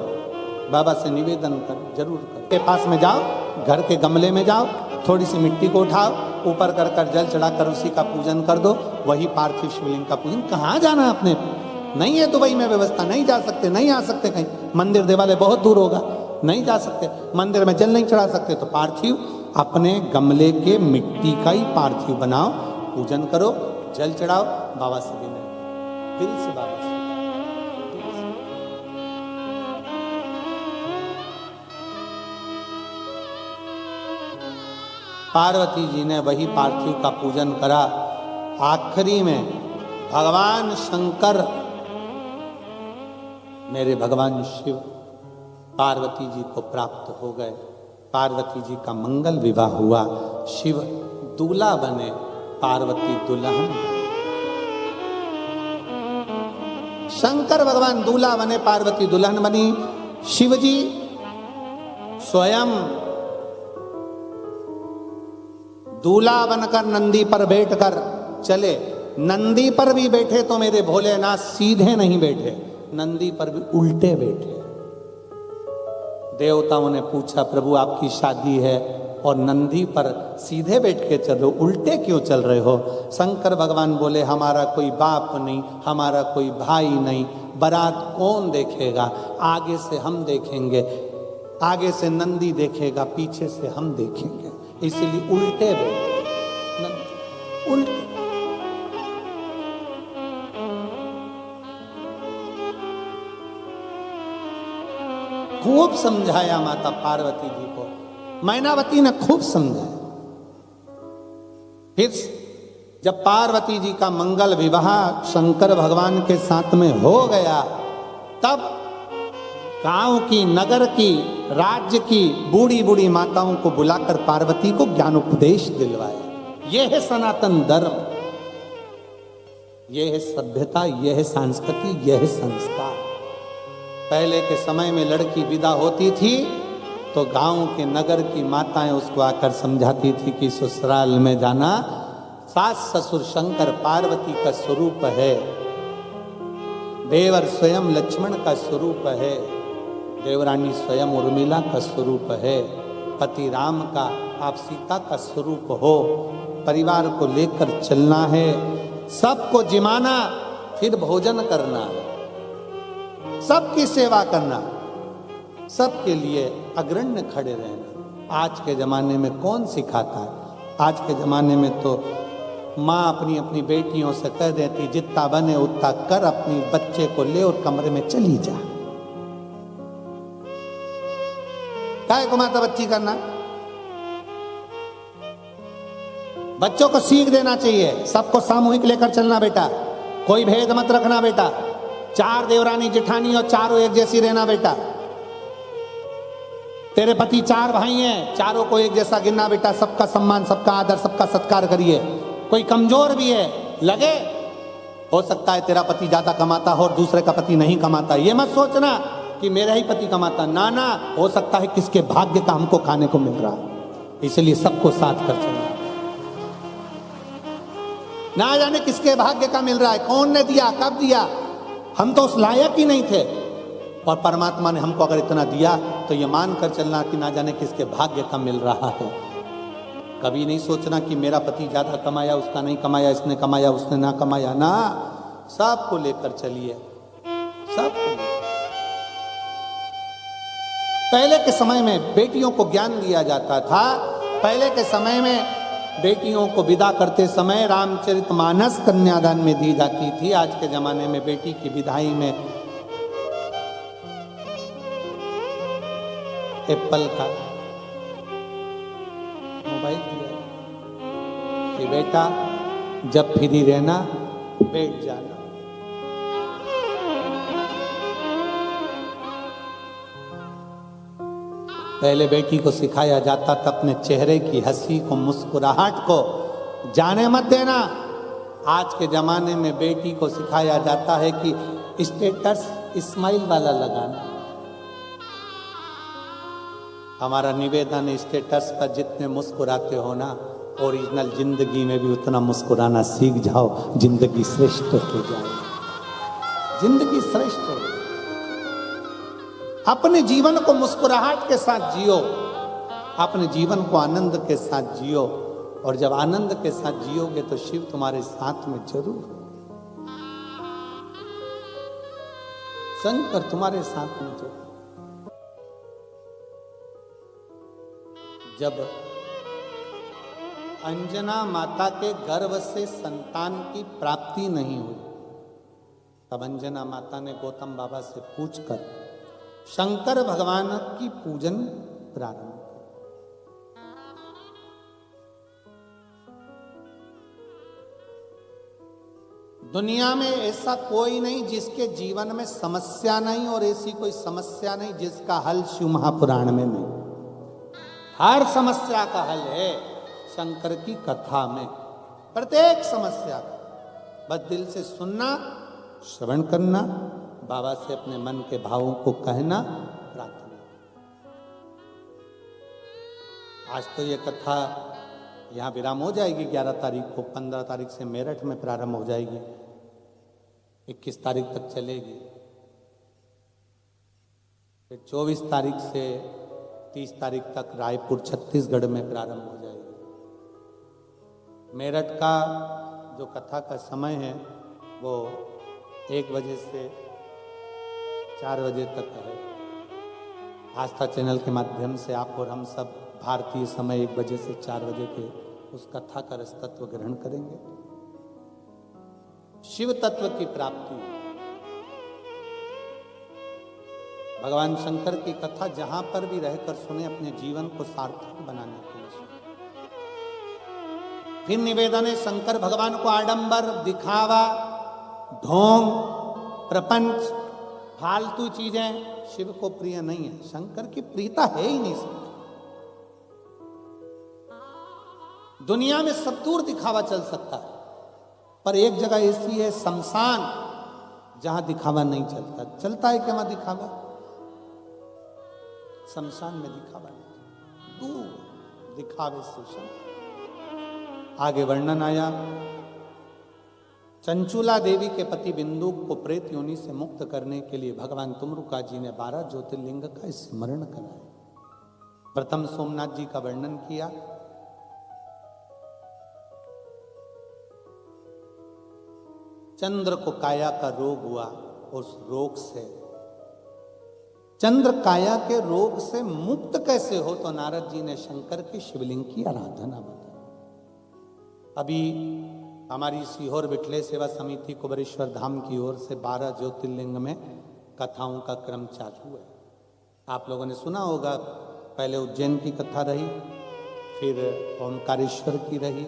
बाबा से निवेदन कर जरूर करो। के पास में जाओ, घर के गमले में जाओ, थोड़ी सी मिट्टी को उठाओ, ऊपर कर कर जल चढ़ाकर उसी का पूजन कर दो। वही पार्थिव शिवलिंग का पूजन। कहाँ जाना अपने? नहीं है दुबई में व्यवस्था, नहीं जा सकते, नहीं आ सकते, कहीं मंदिर देवालय बहुत दूर होगा, नहीं जा सकते, मंदिर में जल नहीं चढ़ा सकते, तो पार्थिव अपने गमले के मिट्टी का ही पार्थिव बनाओ, पूजन करो, जल चढ़ाओ, बाबा से विनय, दिल से बाबा से। पार्वती जी ने वही पार्थिव का पूजन करा। आखिरी में भगवान शंकर, मेरे भगवान शिव पार्वती जी को प्राप्त हो गए। पार्वती जी का मंगल विवाह हुआ, शिव दूल्हा बने, पार्वती दुल्हन। शंकर भगवान दूल्हा बने, पार्वती दुल्हन बनी। शिव जी स्वयं दूल्हा बनकर नंदी पर बैठकर चले। नंदी पर भी बैठे तो मेरे भोलेनाथ सीधे नहीं बैठे, नंदी पर भी उल्टे बैठे। देवताओं ने पूछा प्रभु आपकी शादी है और नंदी पर सीधे बैठ के चलो, उल्टे क्यों चल रहे हो? शंकर भगवान बोले हमारा कोई बाप नहीं, हमारा कोई भाई नहीं, बारात कौन देखेगा? आगे से हम देखेंगे, आगे से नंदी देखेगा, पीछे से हम देखेंगे, इसलिए उल्टे बैठे। उल्टे खूब समझाया माता पार्वती जी को, मैनावती ने खूब समझाया। फिर जब पार्वती जी का मंगल विवाह शंकर भगवान के साथ में हो गया, तब गांव की, नगर की, राज्य की बूढ़ी बूढ़ी माताओं को बुलाकर पार्वती को ज्ञानोपदेश दिलवाया। यह है सनातन धर्म, यह है सभ्यता, यह है संस्कृति, यह है संस्कार। पहले के समय में लड़की विदा होती थी तो गांव के, नगर की माताएं उसको आकर समझाती थी कि ससुराल में जाना सास ससुर शंकर पार्वती का स्वरूप है, देवर स्वयं लक्ष्मण का स्वरूप है, देवरानी स्वयं उर्मिला का स्वरूप है, पति राम का, आप सीता का स्वरूप हो, परिवार को लेकर चलना है, सबको जिमाना, फिर भोजन करना है, सबकी सेवा करना, सबके लिए अग्रण्य खड़े रहना। आज के जमाने में कौन सिखाता है? आज के जमाने में तो माँ अपनी अपनी बेटियों से कह देती जितना बने उतना कर, अपनी बच्चे को ले और कमरे में चली जा। काय को माता बच्ची करना? बच्चों को सीख देना चाहिए, सबको सामूहिक लेकर चलना बेटा, कोई भेद मत रखना बेटा, 4 देवरानी जेठानी और चारों एक जैसी रहना बेटा, तेरे पति 4 भाई हैं, चारों को एक जैसा गिनना बेटा, सबका सम्मान, सबका आदर, सबका सत्कार करिए। कोई कमजोर भी है लगे, हो सकता है तेरा पति ज्यादा कमाता हो और दूसरे का पति नहीं कमाता, ये मत सोचना कि मेरा ही पति कमाता, ना ना, हो सकता है किसके भाग्य का हमको खाने को मिल रहा है, इसलिए सबको साथ कर चलना। ना जाने किसके भाग्य का मिल रहा है, कौन ने दिया, कब दिया, हम तो उस लायक ही नहीं थे, और परमात्मा ने हमको अगर इतना दिया तो ये मान कर चलना कि ना जाने किसके भाग्य का मिल रहा है। कभी नहीं सोचना कि मेरा पति ज्यादा कमाया, उसका नहीं कमाया, इसने कमाया, उसने ना कमाया, ना, सबको लेकर चलिए, सबको। पहले के समय में बेटियों को ज्ञान दिया जाता था, पहले के समय में बेटियों को विदा करते समय रामचरितमानस कन्यादान में दी जाती थी। आज के जमाने में बेटी की विदाई में एप्पल का मोबाइल दिया कि बेटा जब फ्री रहना बैठ जाना। पहले बेटी को सिखाया जाता था अपने चेहरे की हंसी को, मुस्कुराहट को जाने मत देना। आज के जमाने में बेटी को सिखाया जाता है कि स्टेटस स्माइल वाला लगाना। हमारा निवेदन है, स्टेटस पर जितने मुस्कुराते हो ना, ओरिजिनल जिंदगी में भी उतना मुस्कुराना सीख जाओ, जिंदगी श्रेष्ठ हो जाए, जिंदगी श्रेष्ठ हो। अपने जीवन को मुस्कुराहट के साथ जियो, अपने जीवन को आनंद के साथ जियो, और जब आनंद के साथ जियोगे तो शिव तुम्हारे साथ में जरूर, शंकर तुम्हारे साथ में जरूर। जब अंजना माता के गर्भ से संतान की प्राप्ति नहीं हुई, तब अंजना माता ने गौतम बाबा से पूछकर शंकर भगवान की पूजन प्रारंभ की। दुनिया में ऐसा कोई नहीं जिसके जीवन में समस्या नहीं, और ऐसी कोई समस्या नहीं जिसका हल शिव महापुराण में नहीं। हर समस्या का हल है शंकर की कथा में, प्रत्येक समस्या का। बस दिल से सुनना, श्रवण करना, बाबा से अपने मन के भावों को कहना, प्रार्थना। आज तो ये कथा यहाँ विराम हो जाएगी 11 तारीख को, 15 तारीख से मेरठ में प्रारंभ हो जाएगी, 21 तारीख तक चलेगी, फिर 24 तारीख से 30 तारीख तक रायपुर छत्तीसगढ़ में प्रारंभ हो जाएगी। मेरठ का जो कथा का समय है वो 1 बजे से 4 बजे तक है। आस्था चैनल के माध्यम से आप और हम सब भारतीय समय 1 बजे से 4 बजे के उस कथा का रसतत्व ग्रहण करेंगे। शिव तत्व की प्राप्ति, भगवान शंकर की कथा जहां पर भी रहकर सुने, अपने जीवन को सार्थक बनाने के लिए सुने। फिर निवेदन है, शंकर भगवान को आडंबर, दिखावा, ढोंग, प्रपंच, फालतू चीजें शिव को प्रिय नहीं है। शंकर की प्रियता है ही नहीं सकती। दुनिया में सब दूर दिखावा चल सकता है, पर एक जगह ऐसी है शमशान जहां दिखावा नहीं चलता। चलता है क्या वहां दिखावा? शमशान में दिखावा नहीं, दूर दिखावे से शंकर। आगे वर्णन आया, चंचुला देवी के पति बिंदु को प्रेत योनि से मुक्त करने के लिए भगवान तुमरुका जी ने 12 ज्योतिर्लिंग का स्मरण कराया। प्रथम सोमनाथ जी का वर्णन किया, चंद्र को काया का रोग हुआ, उस रोग से, चंद्र काया के रोग से मुक्त कैसे हो, तो नारद जी ने शंकर के शिवलिंग की आराधना बताई। अभी हमारी सीहोर विठले सेवा समिति कुबरेश्वर धाम की ओर से 12 ज्योतिर्लिंग में कथाओं का क्रम चालू है। आप लोगों ने सुना होगा, पहले उज्जैन की कथा रही, फिर ओमकारेश्वर की रही,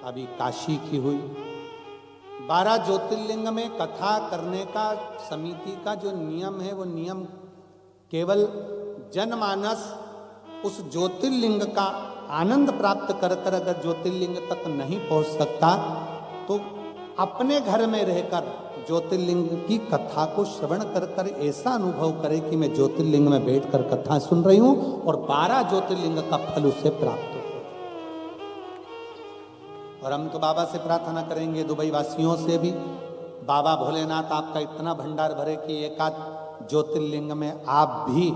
अभी काशी की हुई। 12 ज्योतिर्लिंग में कथा करने का समिति का जो नियम है, वो नियम केवल जनमानस उस ज्योतिर्लिंग का आनंद प्राप्त कर कर अगर ज्योतिर्लिंग तक नहीं पहुंच सकता, तो अपने घर में रहकर ज्योतिर्लिंग की कथा को श्रवण कर कर ऐसा अनुभव करे कि मैं ज्योतिर्लिंग में बैठकर कथा सुन रही हूं और 12 ज्योतिर्लिंग का फल उसे प्राप्त हो। और हम तो बाबा से प्रार्थना करेंगे, दुबई वासियों से भी, बाबा भोलेनाथ आपका इतना भंडार भरे कि एकाध ज्योतिर्लिंग में आप भी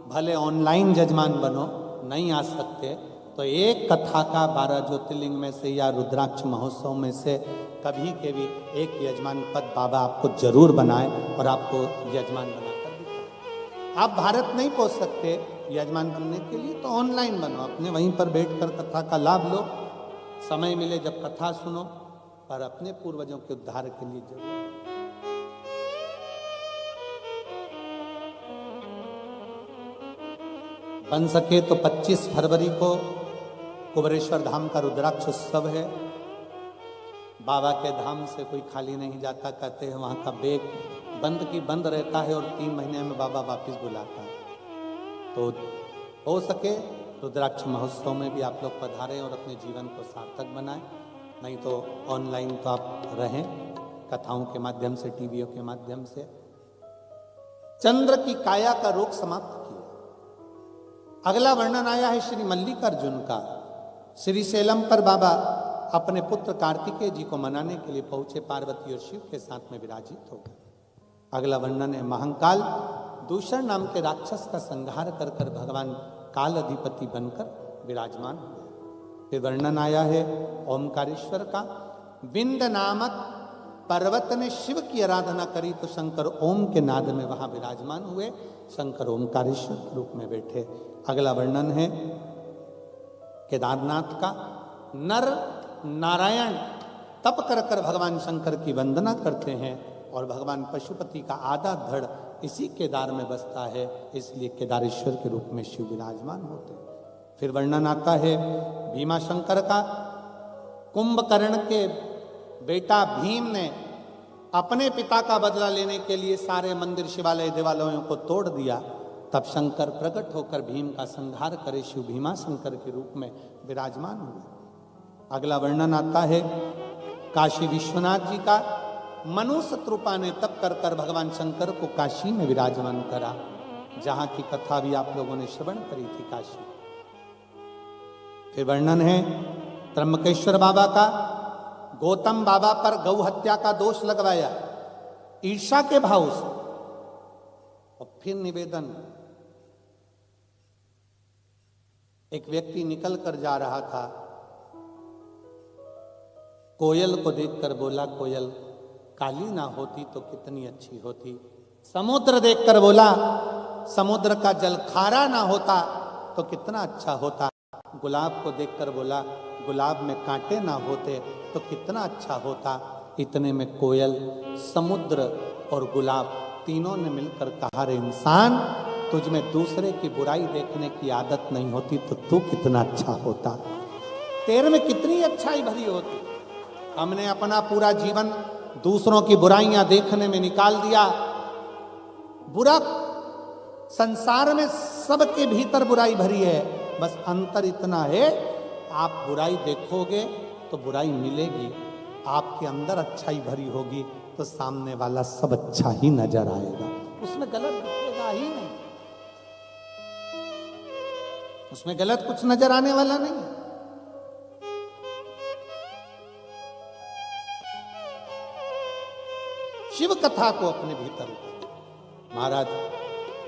भले ऑनलाइन जजमान बनो, नहीं आ सकते तो एक कथा का 12 ज्योतिर्लिंग में से या रुद्राक्ष महोत्सव में से कभी के भी एक यजमान पद बाबा आपको जरूर बनाए और आपको यजमान बनाकर दिखाए। आप भारत नहीं पहुंच सकते यजमान बनने के लिए, तो ऑनलाइन बनो, अपने वहीं पर बैठकर कथा का लाभ लो, समय मिले जब कथा सुनो, पर अपने पूर्वजों के उद्धार के लिए जरूर। बन सके तो 25 फरवरी को कुबरेश्वर धाम का रुद्राक्ष उत्सव है। बाबा के धाम से कोई खाली नहीं जाता, कहते हैं वहाँ का बेग बंद की बंद रहता है और 3 महीने में बाबा वापस बुलाता है। तो हो सके रुद्राक्ष महोत्सव में भी आप लोग पधारें और अपने जीवन को सार्थक बनाएं, नहीं तो ऑनलाइन तो आप रहें कथाओं के माध्यम से, टीवियों के माध्यम से। चंद्र की काया का रोग समाप्त किया। अगला वर्णन आया है श्री मल्लिकार्जुन का। श्री सेलम पर बाबा अपने पुत्र कार्तिकेय जी को मनाने के लिए पहुंचे, पार्वती और शिव के साथ में विराजित हो गए। अगला वर्णन है महंकाल दूषण नाम के राक्षस का संहार कर कर भगवान काल अधिपति बनकर विराजमान हुए। फिर वर्णन आया है ओमकारेश्वर का। विंद नामक पर्वत ने शिव की आराधना करी तो शंकर ओम के नाद में वहां विराजमान हुए, शंकर ओमकारेश्वर के रूप में बैठे। अगला वर्णन है केदारनाथ का। नर नारायण तप कर कर भगवान शंकर की वंदना करते हैं और भगवान पशुपति का आधा धड़ इसी केदार में बसता है, इसलिए केदारेश्वर के रूप में शिव विराजमान होते हैं। फिर वर्णन आता है भीमा शंकर का। कुंभकर्ण के बेटा भीम ने अपने पिता का बदला लेने के लिए सारे मंदिर शिवालय देवालयों को तोड़ दिया, तब शंकर प्रकट होकर भीम का संहार करे शिव भीमा शंकर के रूप में विराजमान हुए। अगला वर्णन आता है काशी विश्वनाथ जी का। मनुष्य कृपा ने तप कर कर भगवान शंकर को काशी में विराजमान करा, जहां की कथा भी आप लोगों ने श्रवण करी थी काशी। फिर वर्णन है त्र्यंबकेश्वर बाबा का गौतम बाबा पर गौ हत्या का दोष लगवाया ईर्ष्या के भाव से, और फिर निवेदन। एक व्यक्ति निकल कर जा रहा था, कोयल को देखकर बोला, कोयल काली ना होती तो कितनी अच्छी होती। समुद्र देखकर बोला, समुद्र का जल खारा ना होता तो कितना अच्छा होता। गुलाब को देखकर बोला, गुलाब में कांटे ना होते तो कितना अच्छा होता। इतने में कोयल, समुद्र और गुलाब तीनों ने मिलकर कहा, रे इंसान, तुझ में दूसरे की बुराई देखने की आदत नहीं होती तो तू कितना अच्छा होता, तेरे में कितनी अच्छाई भरी होती। हमने अपना पूरा जीवन दूसरों की बुराइयां देखने में निकाल दिया। बुरा संसार में सबके भीतर बुराई भरी है, बस अंतर इतना है, आप बुराई देखोगे तो बुराई मिलेगी, आपके अंदर अच्छाई भरी होगी तो सामने वाला सब अच्छा ही नजर आएगा, उसमें गलत दिखेगा ही नहीं, उसमें गलत कुछ नजर आने वाला नहीं। शिव कथा को अपने भीतर उतारो। महाराज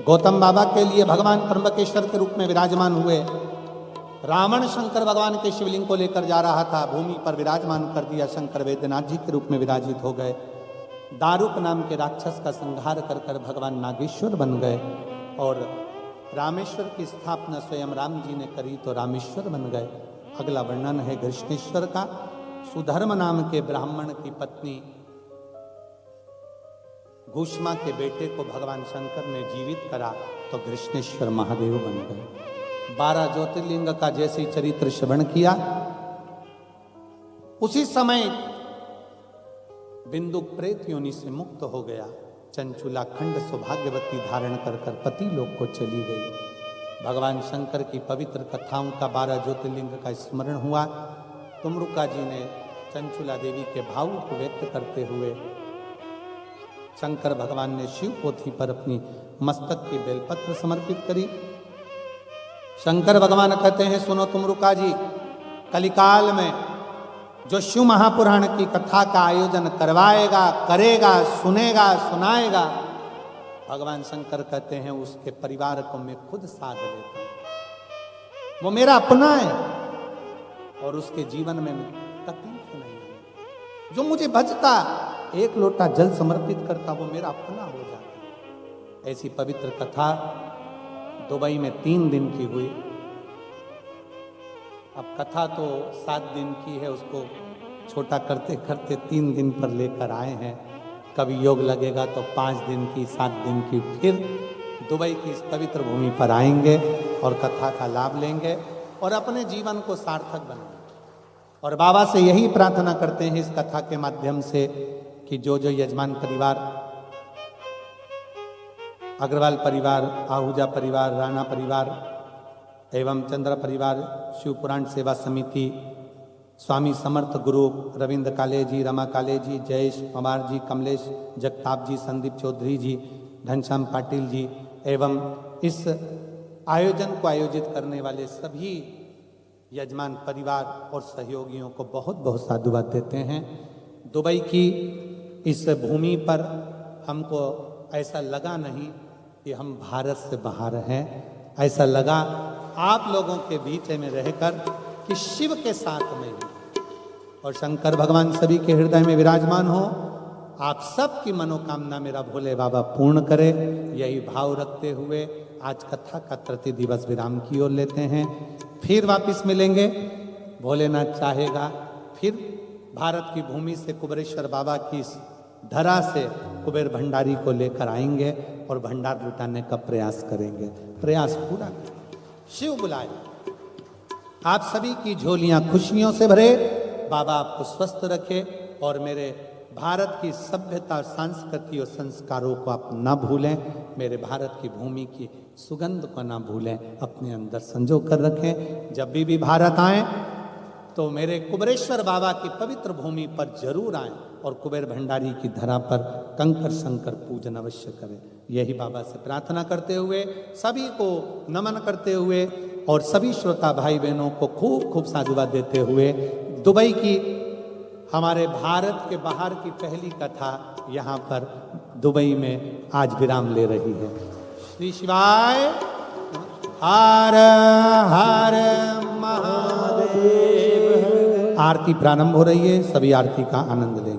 गौतम बाबा के लिए भगवान त्र्यंबकेश्वर के रूप में विराजमान हुए। रावण शंकर भगवान के शिवलिंग को लेकर जा रहा था, भूमि पर विराजमान कर दिया, शंकर वैद्यनाथ जी के रूप में विराजित हो गए। दारुक नाम के राक्षस का संहार कर कर भगवान नागेश्वर बन गए, और रामेश्वर की स्थापना स्वयं राम जी ने करी तो रामेश्वर बन गए। अगला वर्णन है कृष्णेश्वर का। सुधर्म नाम के ब्राह्मण की पत्नी भूष्मा के बेटे को भगवान शंकर ने जीवित करा तो कृष्णेश्वर महादेव बन गए। 12 ज्योतिर्लिंग का जैसे चरित्र श्रवण किया, उसी समय बिंदु प्रेत योनि से मुक्त हो गया। चंचुला खंड सौभाग्यवती धारण कर कर पति लोक को चली गई। भगवान शंकर की पवित्र कथाओं का 12 ज्योतिर्लिंग का स्मरण हुआ। तुमरुका जी ने चंचुला देवी के भाव को व्यक्त करते हुए शंकर भगवान ने शिव पोथी पर अपनी मस्तक की बेलपत्र समर्पित करी। शंकर भगवान कहते हैं, सुनो तुमरुका जी, कलिकाल में जो शिव महापुराण की कथा का आयोजन करवाएगा, करेगा, सुनेगा, सुनाएगा, भगवान शंकर कहते हैं उसके परिवार को मैं खुद साथ लेता हूं, वो मेरा अपना है और उसके जीवन में तकलीफ नहीं है। जो मुझे भजता, एक लोटा जल समर्पित करता, वो मेरा अपना हो जाता। ऐसी पवित्र कथा दुबई में 3 दिन की हुई। अब कथा तो 7 दिन की है, उसको छोटा करते करते 3 दिन पर लेकर आए हैं। कभी योग लगेगा तो 5 दिन की, 7 दिन की, फिर दुबई की इस पवित्र भूमि पर आएंगे और कथा का लाभ लेंगे और अपने जीवन को सार्थक बनाएंगे। और बाबा से यही प्रार्थना करते हैं इस कथा के माध्यम से कि जो जो यजमान परिवार, अग्रवाल परिवार, आहूजा परिवार, राणा परिवार एवं चंद्र परिवार, शिव पुराण सेवा समिति, स्वामी समर्थ गुरु रविंद्र काले जी, रमा काले जी, जयेश पवार जी, कमलेश जगताप जी, संदीप चौधरी जी, घनश्याम पाटिल जी एवं इस आयोजन को आयोजित करने वाले सभी यजमान परिवार और सहयोगियों को बहुत बहुत साधुवाद देते हैं। दुबई की इस भूमि पर हमको ऐसा लगा नहीं कि हम भारत से बाहर हैं, ऐसा लगा आप लोगों के बीच में रहकर कि शिव के साथ में ही और शंकर भगवान सभी के हृदय में विराजमान हो। आप सबकी मनोकामना मेरा भोले बाबा पूर्ण करे, यही भाव रखते हुए आज कथा का तृतीय दिवस विराम की ओर लेते हैं। फिर वापस मिलेंगे, भोलेनाथ चाहेगा, फिर भारत की भूमि से कुबेरेश्वर बाबा की इस धरा से कुबेर भंडारी को लेकर आएंगे और भंडार लुटाने का प्रयास करेंगे। प्रयास पूरा करें, शिव बुलाए, आप सभी की झोलियां खुशियों से भरे, बाबा आपको स्वस्थ रखे और मेरे भारत की सभ्यता, संस्कृति और संस्कारों को आप न भूलें, मेरे भारत की भूमि की सुगंध को ना भूलें, अपने अंदर संजो कर रखें। जब भी भारत आए तो मेरे कुबेरेश्वर बाबा की पवित्र भूमि पर जरूर आएं और कुबेर भंडारी की धरा पर कंकर शंकर पूजन अवश्य करें। यही बाबा से प्रार्थना करते हुए, सभी को नमन करते हुए और सभी श्रोता भाई बहनों को खूब खूब साधुवाद देते हुए दुबई की, हमारे भारत के बाहर की पहली कथा यहाँ पर दुबई में आज विराम ले रही है। श्री शिवाय हर हर महादेव। आरती प्रारंभ हो रही है, सभी आरती का आनंद ले।